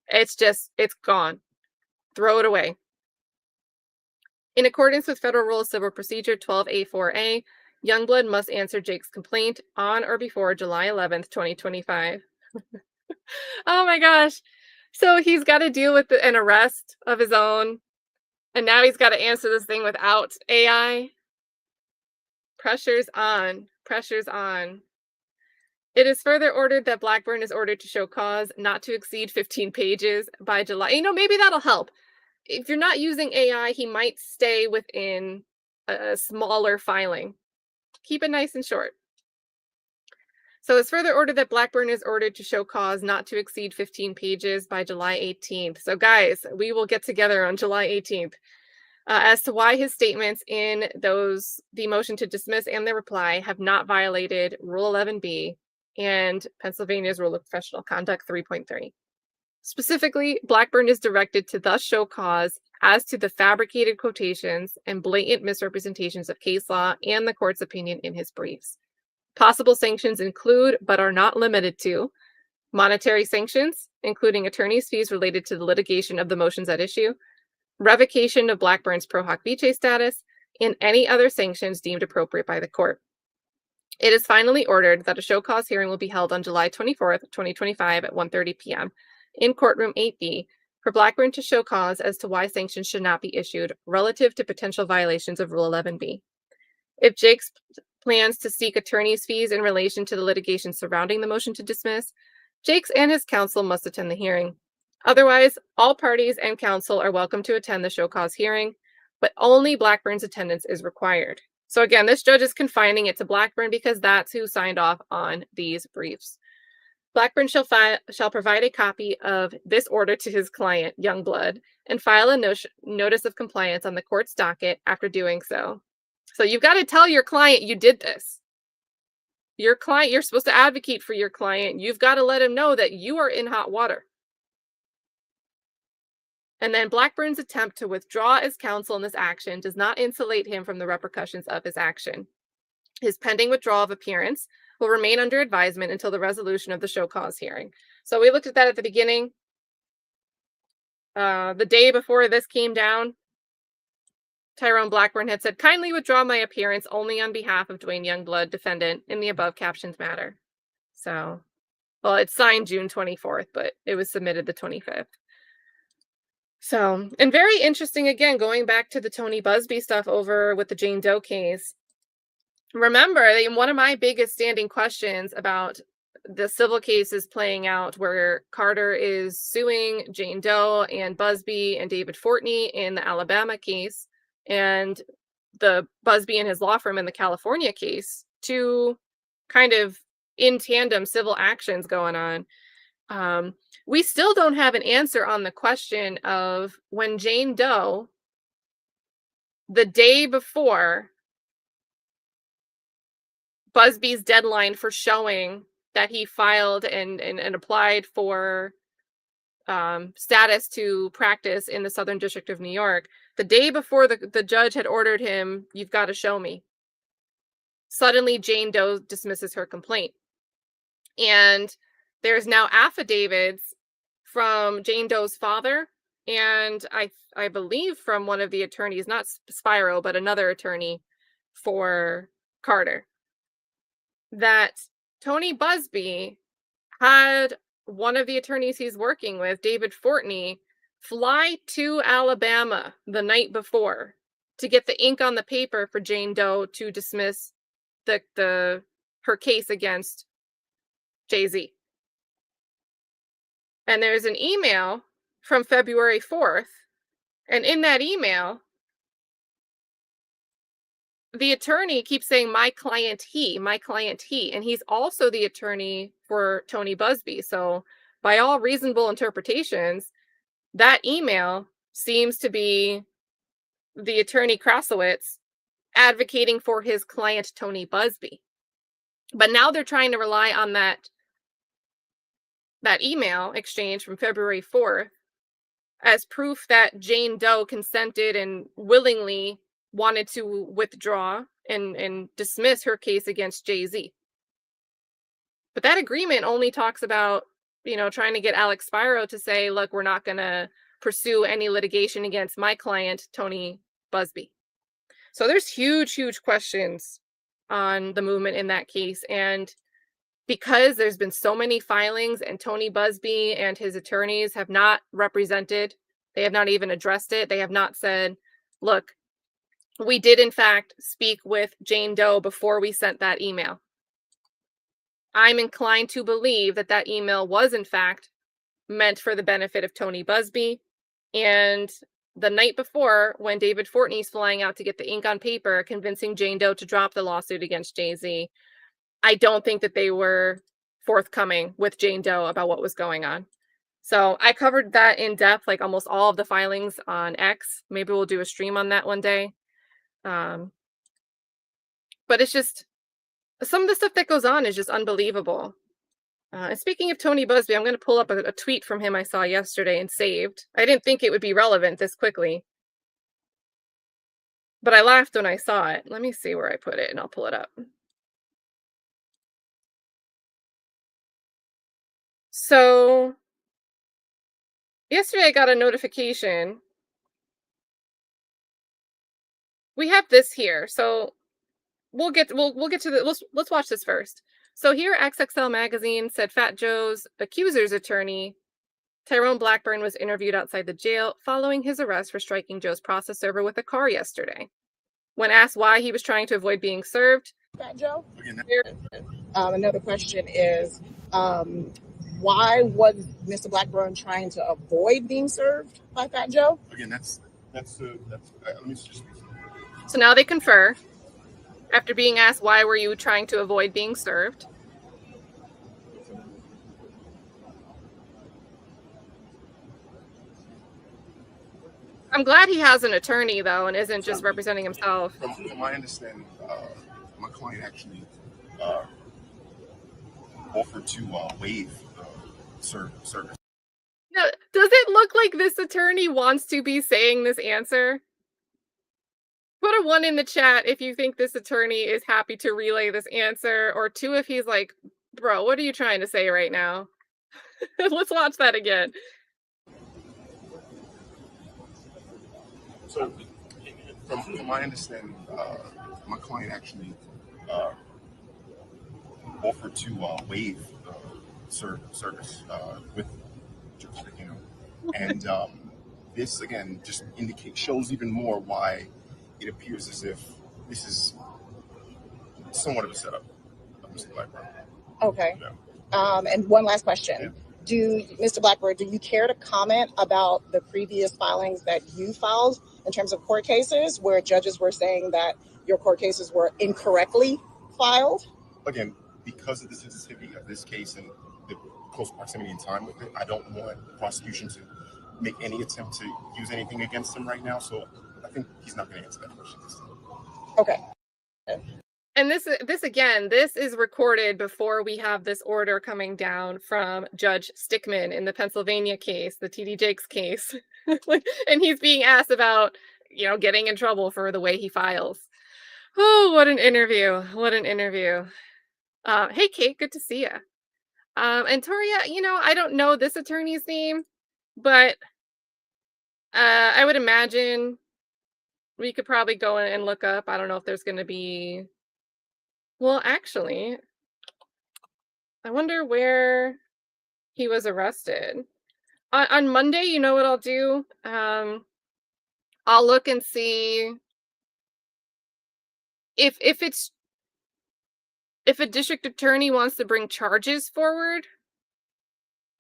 It's gone. Throw it away. In accordance with Federal Rule of Civil Procedure 12A4A, Youngblood must answer Jake's complaint on or before July 11th, 2025. Oh my gosh. So he's got to deal with an arrest of his own, and now he's got to answer this thing without AI. Pressure's on. Pressure's on. It is further ordered that Blackburn is ordered to show cause not to exceed 15 pages by July. Maybe that'll help. If you're not using AI, he might stay within a smaller filing. Keep it nice and short. So it's further ordered that Blackburn is ordered to show cause not to exceed 15 pages by July 18th. So guys, we will get together on July 18th as to why his statements in the motion to dismiss and the reply have not violated Rule 11b and Pennsylvania's Rule of Professional Conduct 3.3. Specifically, Blackburn is directed to thus show cause as to the fabricated quotations and blatant misrepresentations of case law and the court's opinion in his briefs. Possible sanctions include, but are not limited to, monetary sanctions, including attorney's fees related to the litigation of the motions at issue, revocation of Blackburn's pro hoc vice status, and any other sanctions deemed appropriate by the court. It is finally ordered that a show cause hearing will be held on July 24th, 2025 at 1:30 p.m. in courtroom 8B for Blackburn to show cause as to why sanctions should not be issued relative to potential violations of Rule 11b. If Jake's plans to seek attorney's fees in relation to the litigation surrounding the motion to dismiss, Jake's and his counsel must attend the hearing. Otherwise, all parties and counsel are welcome to attend the show cause hearing, but only Blackburn's attendance is required. So again, this judge is confining it to Blackburn because that's who signed off on these briefs. Blackburn shall provide a copy of this order to his client, Youngblood, and file a notice of compliance on the court's docket after doing so. So you've got to tell your client you did this. Your client, you're supposed to advocate for your client. You've got to let him know that you are in hot water. And then Blackburn's attempt to withdraw as counsel in this action does not insulate him from the repercussions of his action. His pending withdrawal of appearance will remain under advisement until the resolution of the show cause hearing. So we looked at that at the beginning. The day before this came down, Tyrone Blackburn had said, kindly withdraw my appearance only on behalf of Dwayne Youngblood, defendant, in the above captioned matter. So, well, it's signed June 24th, but it was submitted the 25th. So, and very interesting, again, going back to the Tony Buzbee stuff over with the Jane Doe case. Remember, one of my biggest standing questions about the civil cases playing out where Carter is suing Jane Doe and Buzbee and David Fortney in the Alabama case, and the Buzbee and his law firm in the California case, two kind of in tandem civil actions going on. We still don't have an answer on the question of when Jane Doe, the day before Buzbee's deadline for showing that he filed and applied for status to practice in the Southern District of New York, the day before the judge had ordered him, you've got to show me. Suddenly, Jane Doe dismisses her complaint. And there's now affidavits from Jane Doe's father and I believe from one of the attorneys, not Spiro, but another attorney for Carter, that Tony Buzbee had one of the attorneys he's working with, David Fortney, fly to Alabama the night before to get the ink on the paper for Jane Doe to dismiss her case against Jay-Z. And there's an email from February 4th. And in that email, the attorney keeps saying, my client, he, and he's also the attorney for Tony Busby. So by all reasonable interpretations, that email seems to be the attorney Krasowitz advocating for his client, Tony Busby. But now they're trying to rely on that email exchange from February 4th as proof that Jane Doe consented and willingly wanted to withdraw and dismiss her case against Jay-Z. But that agreement only talks about, trying to get Alex Spiro to say, look, we're not going to pursue any litigation against my client, Tony Busby. So there's huge, huge questions on the movement in that case. And because there's been so many filings and Tony Busby and his attorneys have not represented, they have not even addressed it. They have not said, look, we did in fact speak with Jane Doe before we sent that email. I'm inclined to believe that that email was in fact meant for the benefit of Tony Busby. And the night before, when David Fortney's flying out to get the ink on paper, convincing Jane Doe to drop the lawsuit against Jay-Z, I don't think that they were forthcoming with Jane Doe about what was going on. So I covered that in depth, like almost all of the filings on X. Maybe we'll do a stream on that one day. But it's just, some of the stuff that goes on is just unbelievable. And speaking of Tony Busby, I'm going to pull up a tweet from him I saw yesterday and saved. I didn't think it would be relevant this quickly, but I laughed when I saw it. Let me see where I put it and I'll pull it up. So yesterday I got a notification. We have this here. So we'll get to the, let's watch this first. So here XXL Magazine said Fat Joe's accuser's attorney, Tyrone Blackburn, was interviewed outside the jail following his arrest for striking Joe's process server with a car yesterday. When asked why he was trying to avoid being served. Fat Joe? Another question is, why was Mr. Blackburn trying to avoid being served by Fat Joe? Again, that's let me just. So now they confer. After being asked, why were you trying to avoid being served? I'm glad he has an attorney, though, and isn't just representing himself. From my understanding, my client actually offered to waive service. Now, does it look like this attorney wants to be saying this answer? Put a 1 in the chat if you think this attorney is happy to relay this answer, or 2 if he's like, bro, what are you trying to say right now? Let's watch that again. So, from my understanding, my client actually offered to waive service with jurisdiction, and this again just shows even more why it appears as if this is somewhat of a setup of Mr. Blackburn. Okay. Yeah. And one last question. Yeah. Mr. Blackburn, do you care to comment about the previous filings that you filed in terms of court cases where judges were saying that your court cases were incorrectly filed? Again, because of the sensitivity of this case and the close proximity in time with it, I don't want the prosecution to make any attempt to use anything against him right now. So I think he's not going to answer that question this time. Okay. And this is recorded before we have this order coming down from Judge Stickman in the Pennsylvania case, the TD Jakes case. And he's being asked about, getting in trouble for the way he files. Oh, what an interview. What an interview. Hey, Kate, good to see you. And Toria, I don't know this attorney's name, but I would imagine we could probably go in and look up. I don't know if there's going to be... Well, actually, I wonder where he was arrested. On Monday, you know what I'll do? I'll look and see if if a district attorney wants to bring charges forward,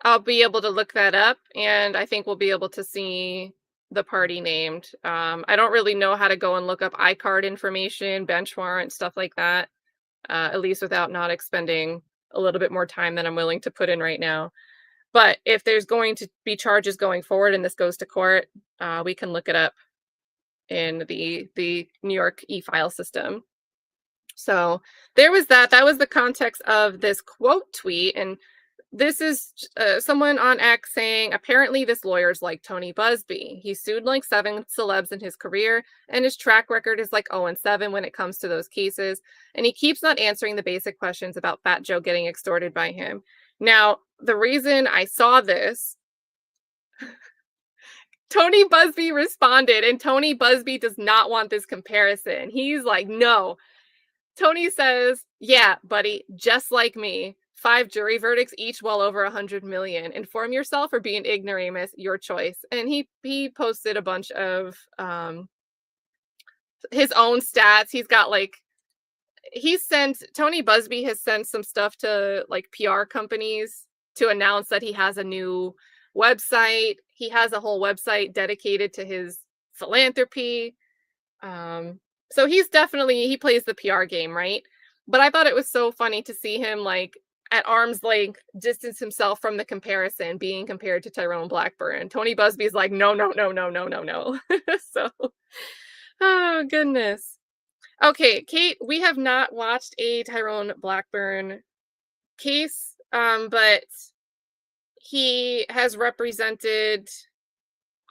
I'll be able to look that up, and I think we'll be able to see the party named. I don't really know how to go and look up iCard information, bench warrant, stuff like that, at least without not expending a little bit more time than I'm willing to put in right now. But if there's going to be charges going forward and this goes to court, we can look it up in the New York e-file system. So there was that. That was the context of this quote tweet. And this is someone on X saying, apparently this lawyer's like Tony Busby. He sued like 7 celebs in his career, and his track record is like 0-7 when it comes to those cases. And he keeps not answering the basic questions about Fat Joe getting extorted by him. Now, the reason I saw this, Tony Busby responded, and Tony Busby does not want this comparison. He's like, no. Tony says, yeah, buddy, just like me. 5 jury verdicts, each well over 100 million. Inform yourself or be an ignoramus, your choice. And he posted a bunch of his own stats. He's got like, Tony Busby has sent some stuff to like PR companies to announce that he has a new website. He has a whole website dedicated to his philanthropy. So he plays the PR game, right? But I thought it was so funny to see him like at arm's length distance himself from the comparison, being compared to Tyrone Blackburn. Tony Busby's like, no. So, oh goodness. Okay, Kate, we have not watched a Tyrone Blackburn case, but he has represented,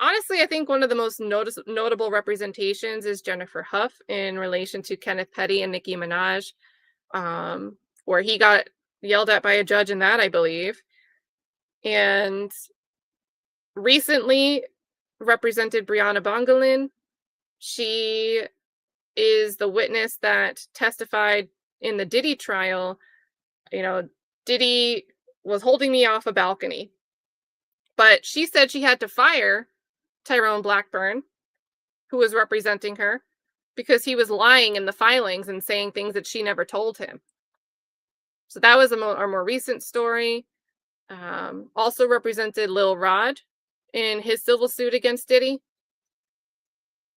honestly, I think one of the most notable representations is Jennifer Huff in relation to Kenneth Petty and Nicki Minaj, where he got yelled at by a judge in that, I believe. And recently represented Brianna Bongalin. She is the witness that testified in the Diddy trial. You know, Diddy was holding me off a balcony, but she said she had to fire Tyrone Blackburn, who was representing her, because he was lying in the filings and saying things that she never told him. So that was a more recent story. Also represented Lil Rod in his civil suit against Diddy.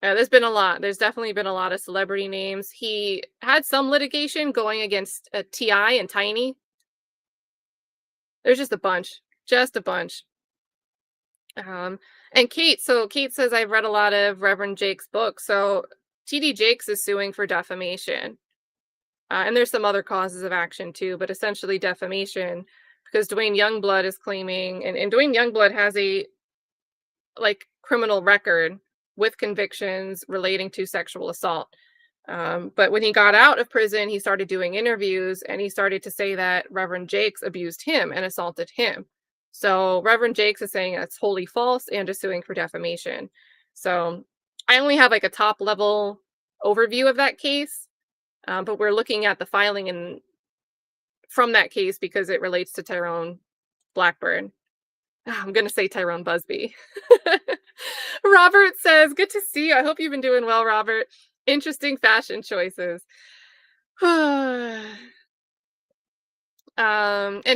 There's been a lot. There's definitely been a lot of celebrity names. He had some litigation going against T.I. and Tiny. There's just a bunch. And Kate says, I've read a lot of Reverend Jake's books. So TD Jakes is suing for defamation. And there's some other causes of action too, but essentially defamation, because Dwayne Youngblood is claiming, and Dwayne Youngblood has a like criminal record with convictions relating to sexual assault. But when he got out of prison, he started doing interviews, and he started to say that Reverend Jakes abused him and assaulted him. So Reverend Jakes is saying that's wholly false and is suing for defamation. So I only have like a top level overview of that case, but we're looking at the filing from that case because it relates to Tyrone Blackburn. I'm going to say Tyrone Busby. Robert says, good to see you. I hope you've been doing well, Robert. Interesting fashion choices. And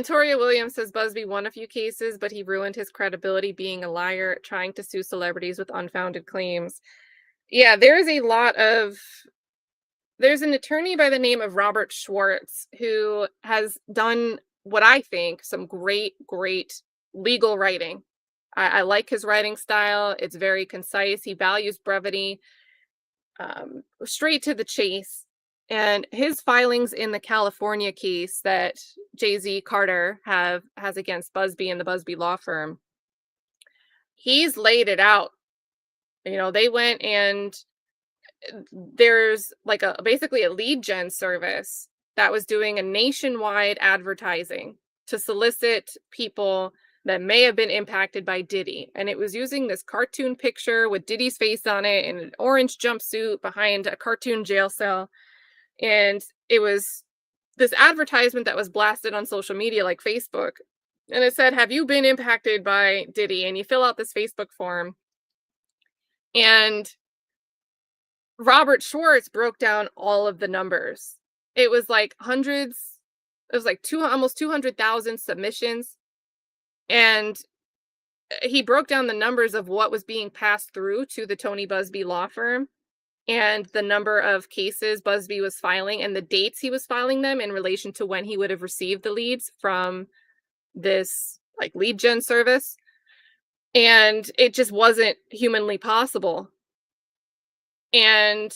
Toria Williams says Busby won a few cases, but he ruined his credibility being a liar, trying to sue celebrities with unfounded claims. Yeah, there's an attorney by the name of Robert Schwartz who has done what I think some great legal writing. I like his writing style. It's very concise. He values brevity, straight to the chase. And his filings in the California case that Jay-Z Carter has against Busby and the Busby law firm, he's laid it out. You know, they went, and there's like basically a lead gen service that was doing a nationwide advertising to solicit people that may have been impacted by Diddy. And it was using this cartoon picture with Diddy's face on it in an orange jumpsuit behind a cartoon jail cell. And it was this advertisement that was blasted on social media like Facebook. And it said, have you been impacted by Diddy? And you fill out this Facebook form. And Robert Schwartz broke down all of the numbers. It was like hundreds was like almost 200,000 submissions. And he broke down the numbers of what was being passed through to the Tony Buzbee law firm and the number of cases Buzbee was filing and the dates he was filing them in relation to when he would have received the leads from this like lead gen service. And it just wasn't humanly possible. And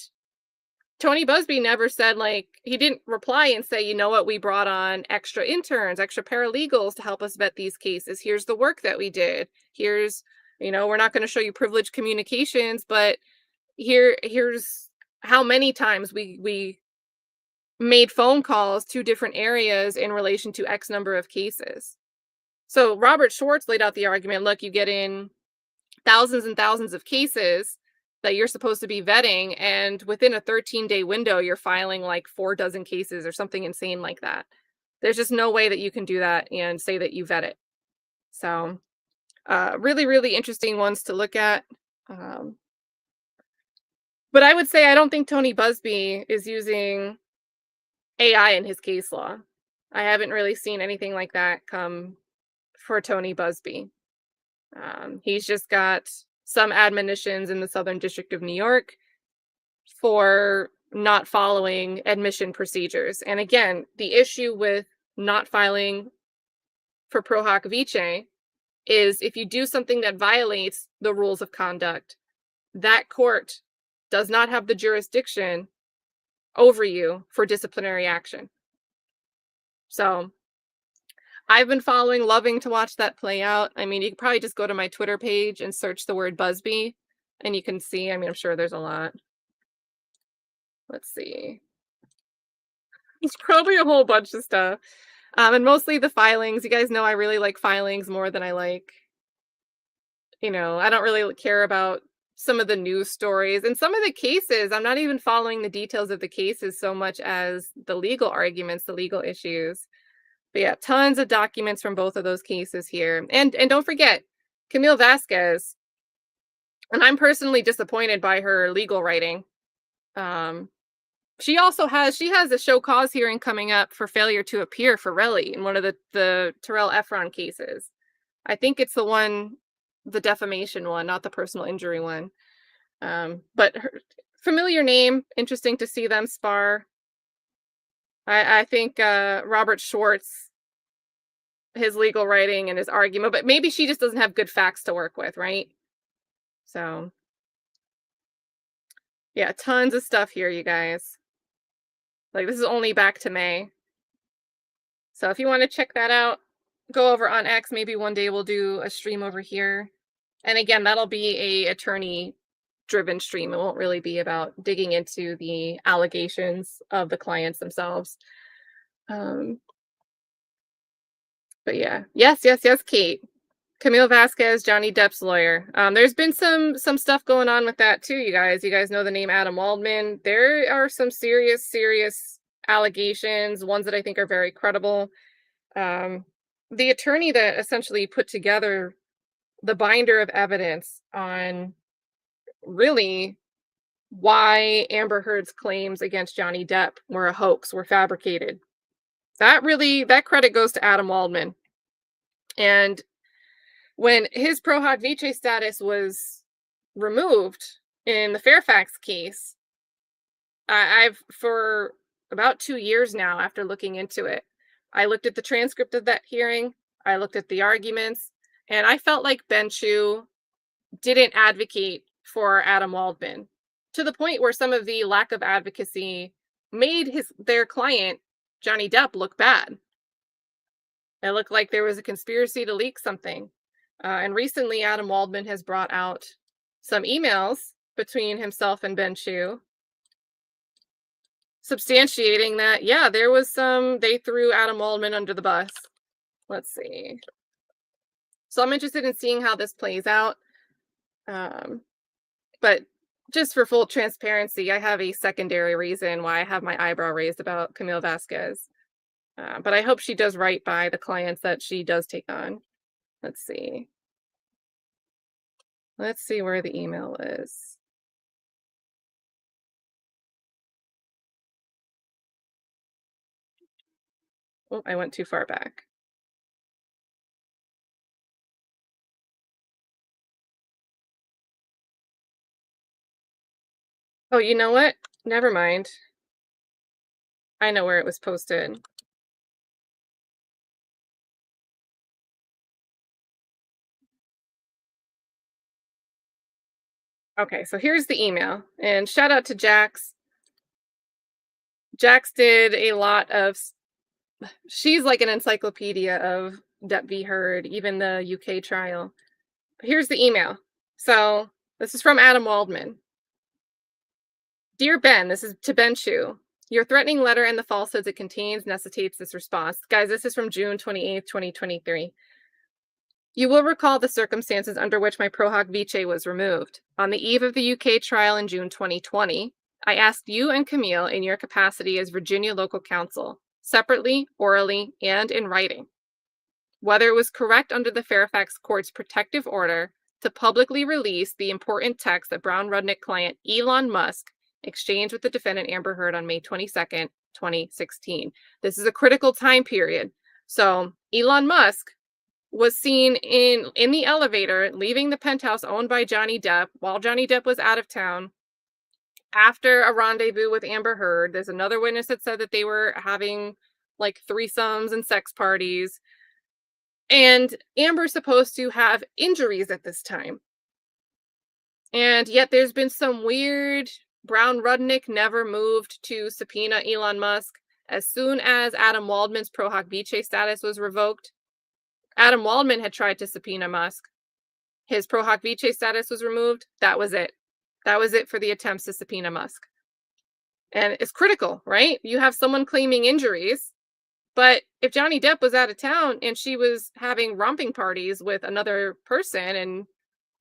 Tony Buzbee never said, like, he didn't reply and say, you know what, we brought on extra interns, extra paralegals to help us vet these cases. Here's the work that we did. Here's, you know, we're not going to show you privileged communications, but here's how many times we made phone calls to different areas in relation to X number of cases. So Robert Schwartz laid out the argument, look, you get in thousands and thousands of cases that you're supposed to be vetting, and within a 13-day window, you're filing like 4 dozen cases or something insane like that. There's just no way that you can do that and say that you vet it. So really, really interesting ones to look at. But I would say I don't think Tony Buzbee is using AI in his case law. I haven't really seen anything like that come for Tony Buzbee. He's just got some admonitions in the Southern District of New York for not following admission procedures. And again, the issue with not filing for pro hoc vice is if you do something that violates the rules of conduct, that court does not have the jurisdiction over you for disciplinary action. So I've been following, loving to watch that play out. I mean, you could probably just go to my Twitter page and search the word Buzbee, and you can see, I mean, I'm sure there's a lot. Let's see. It's probably a whole bunch of stuff. And mostly the filings. You guys know I really like filings more than I like, you know, I don't really care about some of the news stories. And some of the cases, I'm not even following the details of the cases so much as the legal arguments, the legal issues. But yeah, tons of documents from both of those cases here. And don't forget, Camille Vasquez, and I'm personally disappointed by her legal writing. She has a show cause hearing coming up for failure to appear for Relly in one of the Terrell Efron cases. I think it's the defamation one, not the personal injury one. But her familiar name, interesting to see them spar. I think Robert Schwartz, his legal writing and his argument, but maybe she just doesn't have good facts to work with, right? So, yeah, tons of stuff here, you guys. Like, this is only back to May. So if you want to check that out, go over on X. Maybe one day we'll do a stream over here. And again, that'll be a attorney-driven stream. It won't really be about digging into the allegations of the clients themselves. But yeah, yes, Kate. Camille Vasquez, Johnny Depp's lawyer. There's been some stuff going on with that too, you guys. You guys know the name Adam Waldman. There are some serious allegations, ones that I think are very credible. The attorney that essentially put together the binder of evidence on really why Amber Heard's claims against Johnny Depp were a hoax, were fabricated. That credit goes to Adam Waldman. And when his pro hoc vice status was removed in the Fairfax case, I've, for about 2 years now, after looking into it, I looked at the transcript of that hearing, I looked at the arguments, and I felt like Ben Chu didn't advocate for Adam Waldman, to the point where some of the lack of advocacy made their client, Johnny Depp, look bad. It looked like there was a conspiracy to leak something. And recently, Adam Waldman has brought out some emails between himself and Ben Chu, substantiating that, yeah, there was they threw Adam Waldman under the bus. Let's see. So I'm interested in seeing how this plays out. But just for full transparency, I have a secondary reason why I have my eyebrow raised about Camille Vasquez. But I hope she does right by the clients that she does take on. Let's see. Let's see where the email is. Oh, I went too far back. Oh, you know what? Never mind. I know where it was posted. Okay, so here's the email. And shout out to Jax. Jax did a lot of, she's like an encyclopedia of Depp v. Heard, even the UK trial. Here's the email. So this is from Adam Waldman. Dear Ben, this is to Ben Chu. Your threatening letter and the falsehoods it contains necessitates this response. Guys, this is from June 28th, 2023. You will recall the circumstances under which my pro hoc vice was removed. On the eve of the UK trial in June 2020, I asked you and Camille in your capacity as Virginia local counsel, separately, orally, and in writing, whether it was correct under the Fairfax Court's protective order to publicly release the important text that Brown Rudnick client Elon Musk exchanged with the defendant Amber Heard on May 22nd, 2016. This is a critical time period. So Elon Musk was seen in the elevator leaving the penthouse owned by Johnny Depp while Johnny Depp was out of town after a rendezvous with Amber Heard. There's another witness that said that they were having like threesomes and sex parties. And Amber's supposed to have injuries at this time. And yet there's been some weird, Brown Rudnick never moved to subpoena Elon Musk. As soon as Adam Waldman's pro hoc vice status was revoked, Adam Waldman had tried to subpoena Musk. His pro hoc vice status was removed. That was it. That was it for the attempts to subpoena Musk. And it's critical, right? You have someone claiming injuries, but if Johnny Depp was out of town and she was having romping parties with another person and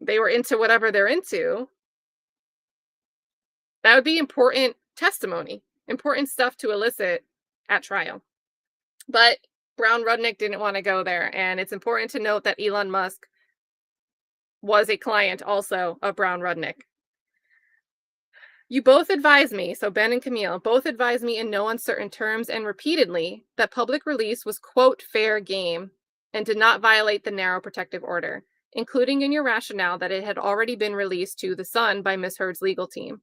they were into whatever they're into, that would be important testimony, important stuff to elicit at trial. But Brown Rudnick didn't want to go there. And it's important to note that Elon Musk was a client also of Brown Rudnick. You both advised me, so Ben and Camille, both advised me in no uncertain terms and repeatedly that public release was, quote, fair game and did not violate the narrow protective order, including in your rationale that it had already been released to The Sun by Ms. Heard's legal team.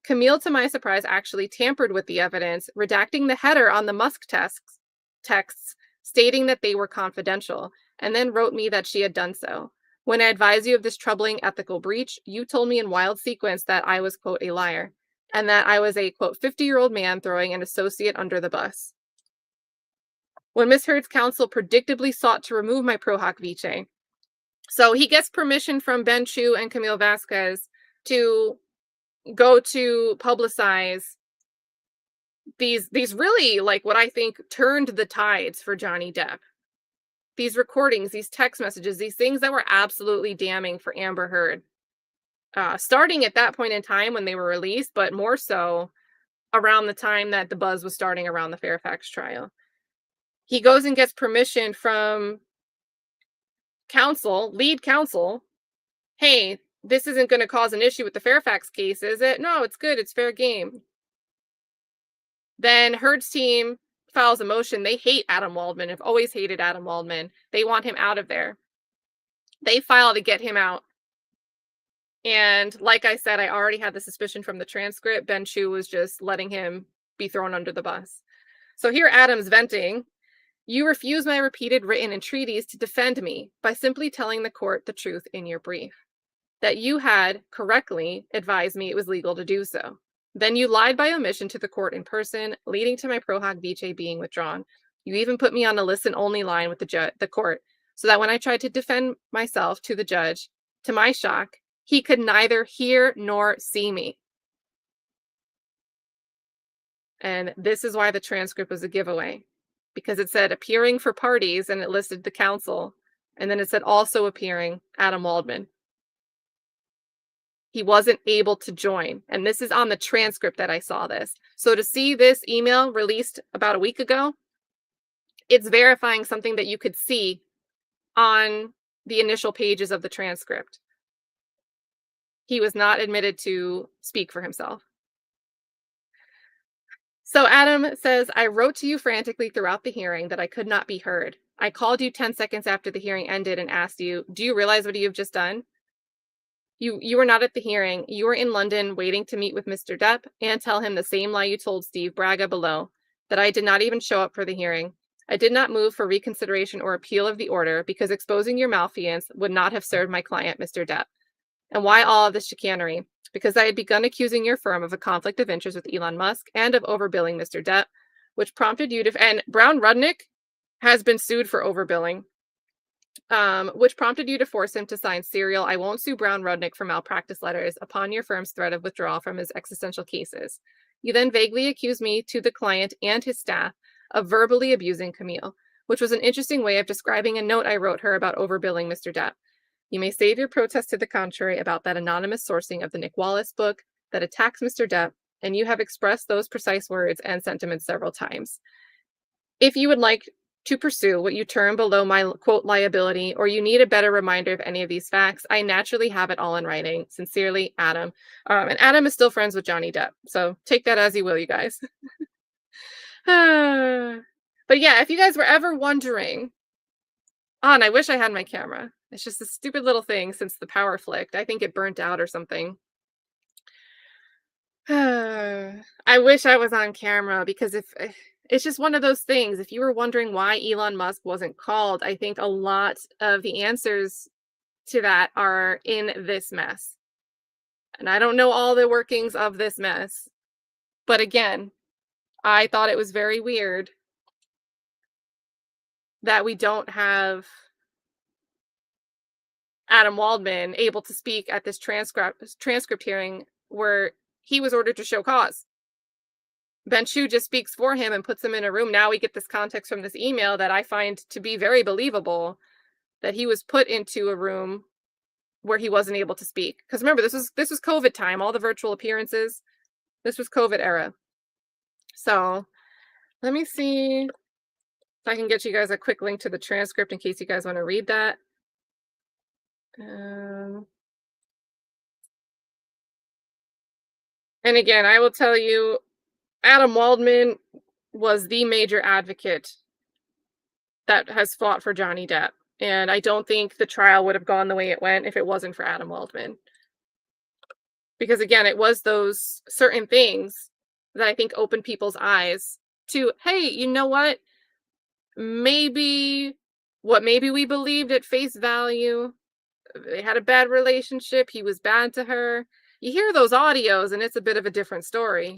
Camille, to my surprise, actually tampered with the evidence, redacting the header on the Musk texts, stating that they were confidential, and then wrote me that she had done so. When I advised you of this troubling ethical breach, you told me in wild sequence that I was, quote, a liar, and that I was a, quote, 50-year-old man throwing an associate under the bus. When Ms. Heard's counsel predictably sought to remove my pro hoc vice, so he gets permission from Ben Chu and Camille Vasquez to go to publicize these really, like, what I think turned the tides for Johnny Depp. These recordings, these text messages, these things that were absolutely damning for Amber Heard. Starting at that point in time when they were released, but more so around the time that the buzz was starting around the Fairfax trial. He goes and gets permission from counsel, lead counsel. Hey, this isn't going to cause an issue with the Fairfax case, is it? No, it's good. It's fair game. Then Heard's team files a motion. They hate Adam Waldman, have always hated Adam Waldman. They want him out of there. They file to get him out. And like I said, I already had the suspicion from the transcript. Ben Chu was just letting him be thrown under the bus. So here Adam's venting. You refuse my repeated written entreaties to defend me by simply telling the court the truth in your brief, that you had correctly advised me it was legal to do so. Then you lied by omission to the court in person, leading to my pro hoc vice being withdrawn. You even put me on a listen-only line with the court, so that when I tried to defend myself to the judge, to my shock, he could neither hear nor see me. And this is why the transcript was a giveaway, because it said appearing for parties and it listed the counsel, and then it said also appearing Adam Waldman. He wasn't able to join. And this is on the transcript that I saw this. So to see this email released about a week ago, it's verifying something that you could see on the initial pages of the transcript. He was not admitted to speak for himself. So Adam says, I wrote to you frantically throughout the hearing that I could not be heard. I called you 10 seconds after the hearing ended and asked you, do you realize what you've just done? You were not at the hearing. You were in London waiting to meet with Mr. Depp and tell him the same lie you told Steve Braga below, that I did not even show up for the hearing. I did not move for reconsideration or appeal of the order because exposing your malfeasance would not have served my client, Mr. Depp. And why all of this chicanery? Because I had begun accusing your firm of a conflict of interest with Elon Musk and of overbilling Mr. Depp, which prompted you to, and Brown Rudnick has been sued for overbilling, which prompted you to force him to sign serial I won't sue Brown Rudnick for malpractice letters upon your firm's threat of withdrawal from his existential cases. You then vaguely accused me to the client and his staff of verbally abusing Camille, which was an interesting way of describing a note I wrote her about overbilling Mr. Depp. You may save your protest to the contrary about that anonymous sourcing of the Nick Wallace book that attacks Mr. Depp, and you have expressed those precise words and sentiments several times. If you would like to pursue what you term below my quote liability, or you need a better reminder of any of these facts, I naturally have it all in writing. Sincerely, Adam. And Adam is still friends with Johnny Depp, so take that as you will, you guys. But yeah, if you guys were ever wondering, and I wish I had my camera. It's just a stupid little thing since the power flicked. I think it burnt out or something. I wish I was on camera because if it's just one of those things. If you were wondering why Elon Musk wasn't called, I think a lot of the answers to that are in this mess. And I don't know all the workings of this mess. But again, I thought it was very weird that we don't have Adam Waldman able to speak at this transcript hearing where he was ordered to show cause. Ben Chu just speaks for him and puts him in a room. Now we get this context from this email that I find to be very believable, that he was put into a room where he wasn't able to speak. Because remember, this was COVID time, all the virtual appearances. This was COVID era. So let me see if I can get you guys a quick link to the transcript in case you guys want to read that. And again, I will tell you, Adam Waldman was the major advocate that has fought for Johnny Depp. And I don't think the trial would have gone the way it went if it wasn't for Adam Waldman. Because again, it was those certain things that I think opened people's eyes to, hey, you know what? Maybe we believed at face value, they had a bad relationship, he was bad to her. You hear those audios and it's a bit of a different story.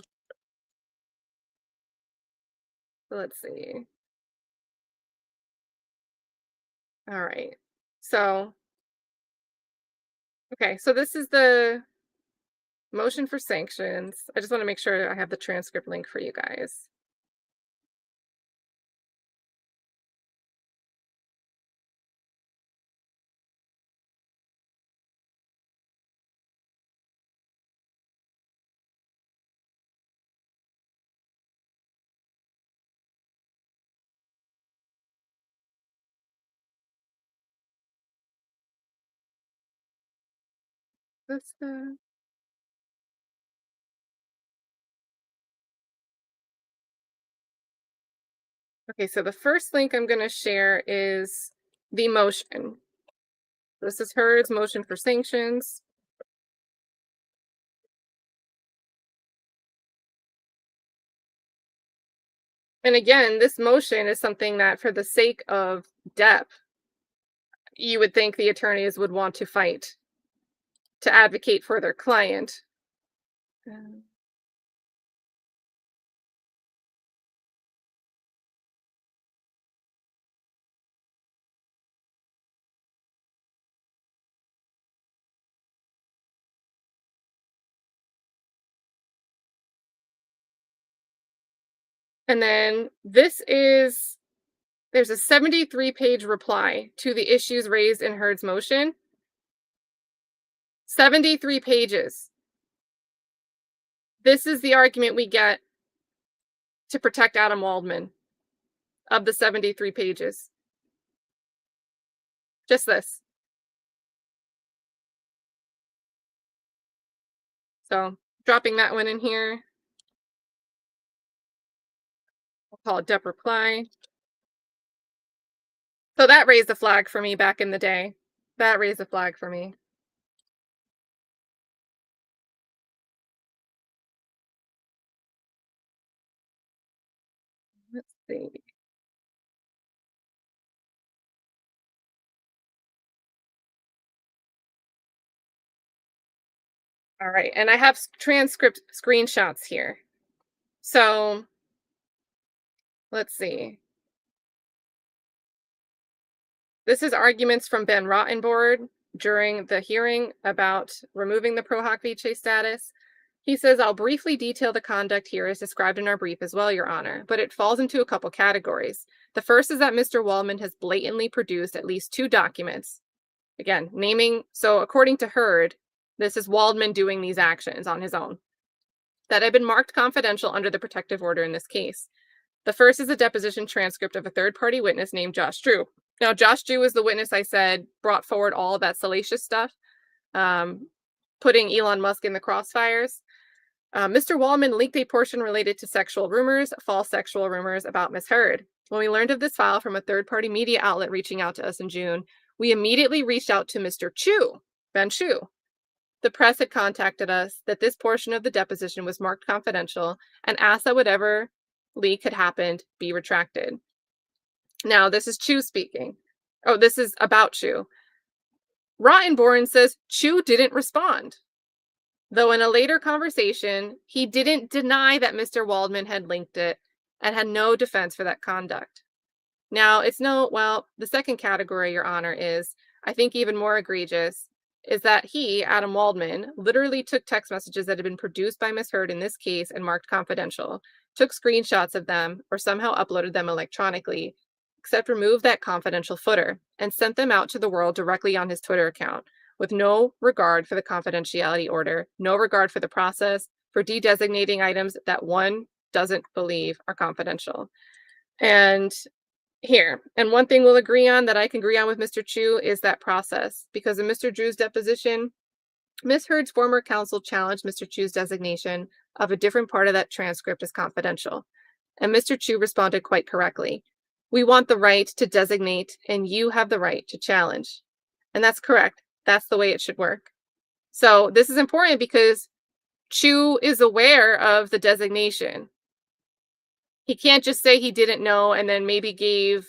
So let's see. All right. So, okay, so this is the motion for sanctions. I just want to make sure I have the transcript link for you guys. That's the... Okay, so the first link I'm going to share is the motion. This is Heard's motion for sanctions. And again, this motion is something that for the sake of Depp, you would think the attorneys would want to fight to advocate for their client. And then there's a 73-page reply to the issues raised in Heard's motion. 73 pages. This is the argument we get to protect Adam Waldman of the 73 pages. Just this. So dropping that one in here. call it Depp reply. So that raised a flag for me back in the day. That raised a flag for me. Let's see. All right, and I have transcript screenshots here. So let's see. This is arguments from Ben Rottenborn during the hearing about removing the pro hoc vice status. He says, I'll briefly detail the conduct here as described in our brief as well, Your Honor, but it falls into a couple categories. The first is that Mr. Waldman has blatantly produced at least 2 documents. Again, naming, so according to Heard, this is Waldman doing these actions on his own that have been marked confidential under the protective order in this case. The first is a deposition transcript of a third-party witness named Josh Drew. Now, Josh Drew is the witness I said brought forward all of that salacious stuff, putting Elon Musk in the crossfires. Mr. Waldman leaked a portion related to sexual rumors, false sexual rumors about Ms. Heard. When we learned of this file from a third-party media outlet reaching out to us in June, we immediately reached out to Mr. Chu, Ben Chu. The press had contacted us that this portion of the deposition was marked confidential and asked that whatever leak had happened be retracted. Now, this is Chu speaking. Oh, this is about Chu. Rottenborn says Chu didn't respond. Though in a later conversation, he didn't deny that Mr. Waldman had linked it and had no defense for that conduct. Now, the second category, Your Honor, is, I think even more egregious, is that he, Adam Waldman, literally took text messages that had been produced by Ms. Heard in this case and marked confidential, took screenshots of them, or somehow uploaded them electronically, except removed that confidential footer and sent them out to the world directly on his Twitter account, with no regard for the confidentiality order, no regard for the process, for de-designating items that one doesn't believe are confidential. And one thing we'll agree on that I can agree on with Mr. Chu is that process, because in Mr. Drew's deposition, Ms. Heard's former counsel challenged Mr. Chu's designation of a different part of that transcript as confidential. And Mr. Chu responded quite correctly. We want the right to designate, and you have the right to challenge. And that's correct. That's the way it should work. So this is important because Chu is aware of the designation. He can't just say he didn't know and then maybe gave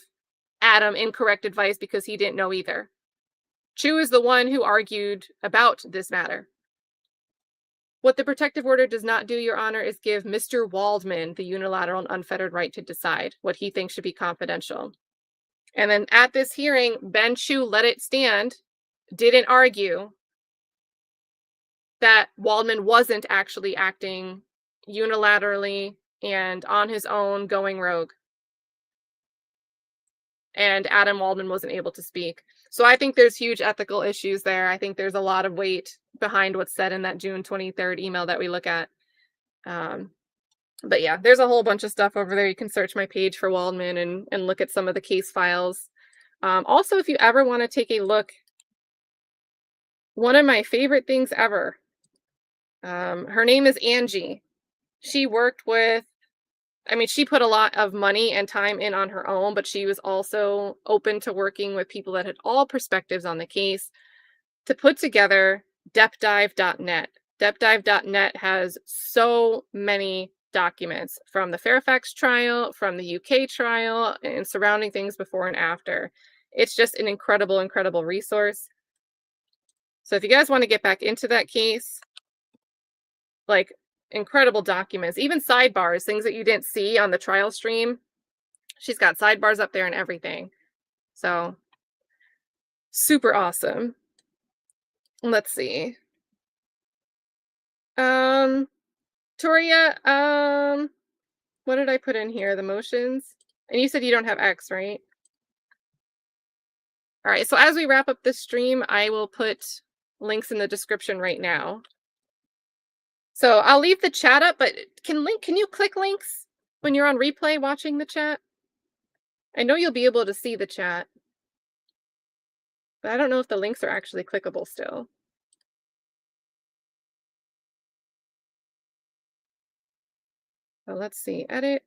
Adam incorrect advice because he didn't know either. Chu is the one who argued about this matter. What the protective order does not do, Your Honor, is give Mr. Waldman the unilateral and unfettered right to decide what he thinks should be confidential. And then at this hearing, Ben Chu let it stand, didn't argue that Waldman wasn't actually acting unilaterally and on his own, going rogue. And Adam Waldman wasn't able to speak. So I think there's huge ethical issues there. I think there's a lot of weight behind what's said in that June 23rd email that we look at. But yeah, there's a whole bunch of stuff over there. You can search my page for Waldman and look at some of the case files. Also, if you ever want to take a look, one of my favorite things ever, her name is Angie. She worked with, she put a lot of money and time in on her own, but she was also open to working with people that had all perspectives on the case to put together deppdive.net. Deppdive.net has so many documents from the Fairfax trial, from the UK trial, and surrounding things before and after. It's just an incredible, incredible resource. So if you guys want to get back into that case, like, incredible documents, even sidebars, things that you didn't see on the trial stream. She's got sidebars up there and everything. So super awesome. Let's see. Toria, what did I put in here? The motions? And you said you don't have X, right? All right, so as we wrap up this stream, I will put links in the description right now. So I'll leave the chat up, but can you click links when you're on replay watching the chat? I know you'll be able to see the chat, but I don't know if the links are actually clickable still. So let's see, edit.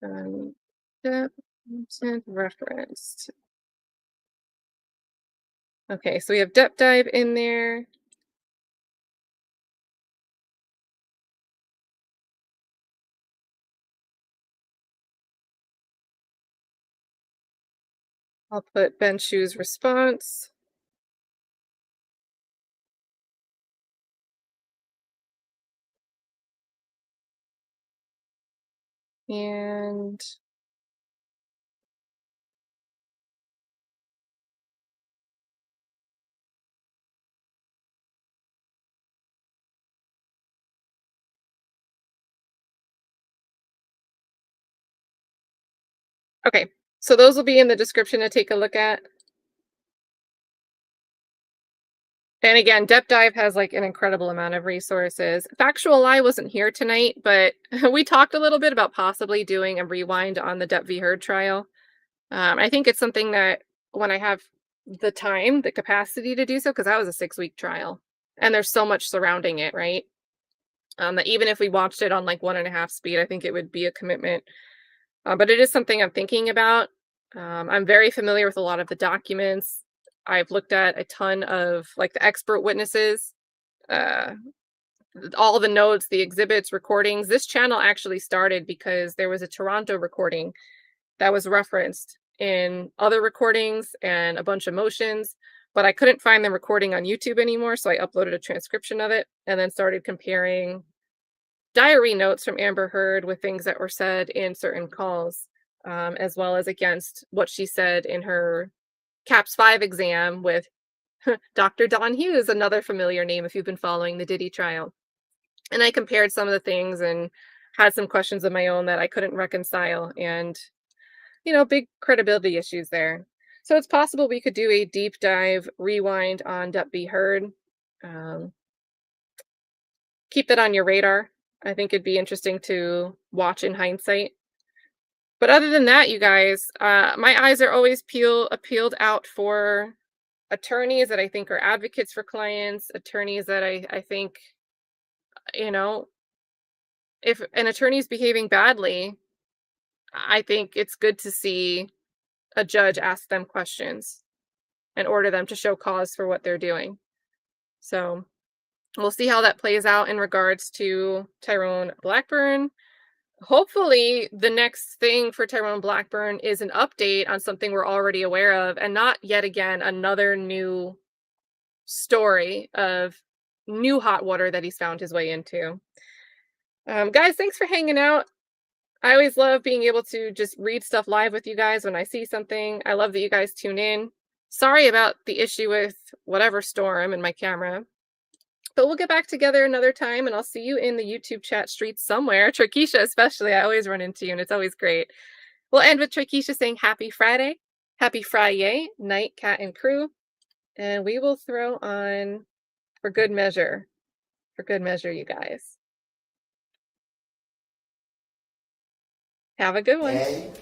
Depp Content Referenced. Okay, so we have Depp Dive in there. I'll put Ben Shu's response. And okay, so those will be in the description to take a look at. And again, Depp Dive has like an incredible amount of resources. Factual Lie wasn't here tonight, but we talked a little bit about possibly doing a rewind on the Depp v. Heard trial. I think it's something that when I have the time, the capacity to do so, because that was a 6-week trial and there's so much surrounding it, right? That even if we watched it on like 1.5 speed, I think it would be a commitment. But it is something I'm thinking about. I'm very familiar with a lot of the documents. I've looked at a ton of like the expert witnesses, all the notes, the exhibits, recordings. This channel actually started because there was a Toronto recording that was referenced in other recordings and a bunch of motions, but I couldn't find the recording on YouTube anymore. So I uploaded a transcription of it and then started comparing diary notes from Amber Heard with things that were said in certain calls, as well as against what she said in her CAPS 5 exam with Dr. Don Hughes, another familiar name if you've been following the Diddy trial. And I compared some of the things and had some questions of my own that I couldn't reconcile, and, you know, big credibility issues there. So it's possible we could do a deep dive rewind on Depp v. Heard. Keep that on your radar. I think it'd be interesting to watch in hindsight. But other than that, you guys, my eyes are always peeled out for attorneys that I think are advocates for clients, attorneys that I think, you know, if an attorney is behaving badly, I think it's good to see a judge ask them questions and order them to show cause for what they're doing. So we'll see how that plays out in regards to Tyrone Blackburn. Hopefully the next thing for Tyrone Blackburn is an update on something we're already aware of, and not yet again another new story of new hot water that he's found his way into. Guys, thanks for hanging out. I always love being able to just read stuff live with you guys when I see something. I love that you guys tune in. Sorry about the issue with whatever storm and my camera. But we'll get back together another time, and I'll see you in the YouTube chat streets somewhere. Trikisha especially, I always run into you, and it's always great. We'll end with Trikisha saying happy Friday. Happy Friday night, Cat and crew. And we will throw on for good measure. For good measure, you guys. Have a good one. A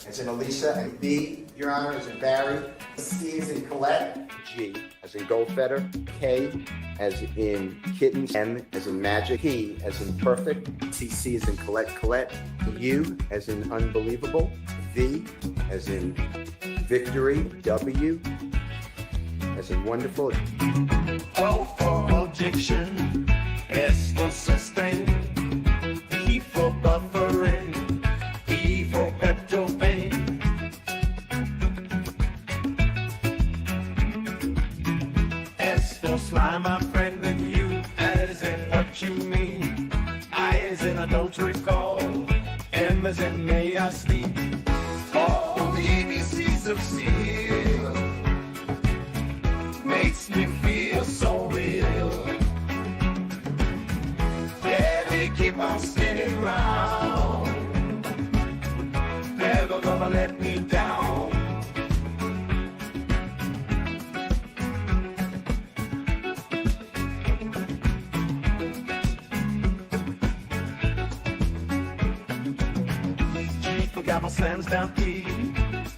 as in Alicia, and B, Your Honor, as in Barry. C as in Colette. G as in Goldfetter. K as in Kitten. M as in Magic. P as in Perfect. C as in Colette. U as in Unbelievable. V as in Victory. W as in Wonderful. O for objection. S for sustain. E for buffering. E for Pepto-Bane. S for slime, my friend, and you, as in what you mean. I as in I don't recall. M as in may I sleep. All the ABCs of steel makes me feel so real. Yeah, they keep on spinning round. Never gonna let me down. G for gavel slams down P.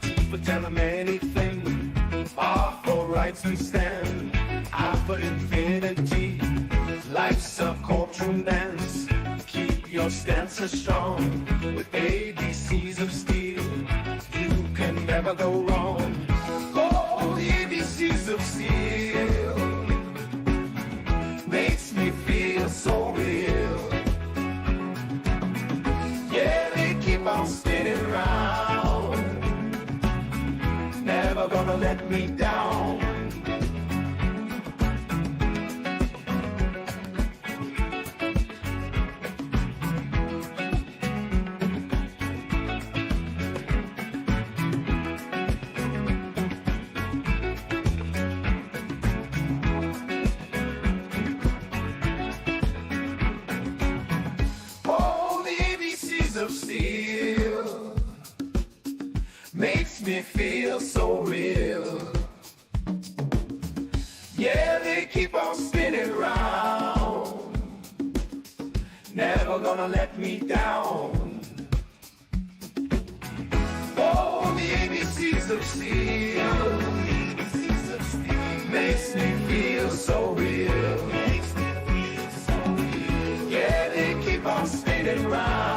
T for tell 'em anything. R for rights we stand. I for infinity. Life's a courtroom dance. Keep your your stance is strong. With ABCs of steel, you can never go wrong. Oh, the ABCs of steel makes me feel so real. Yeah, they keep on spinning round, never gonna let me down. Of steel makes me feel so real. Yeah, they keep on spinning round, never gonna let me down. Oh, the ABCs of steel makes me feel so real. Yeah, they keep on spinning round,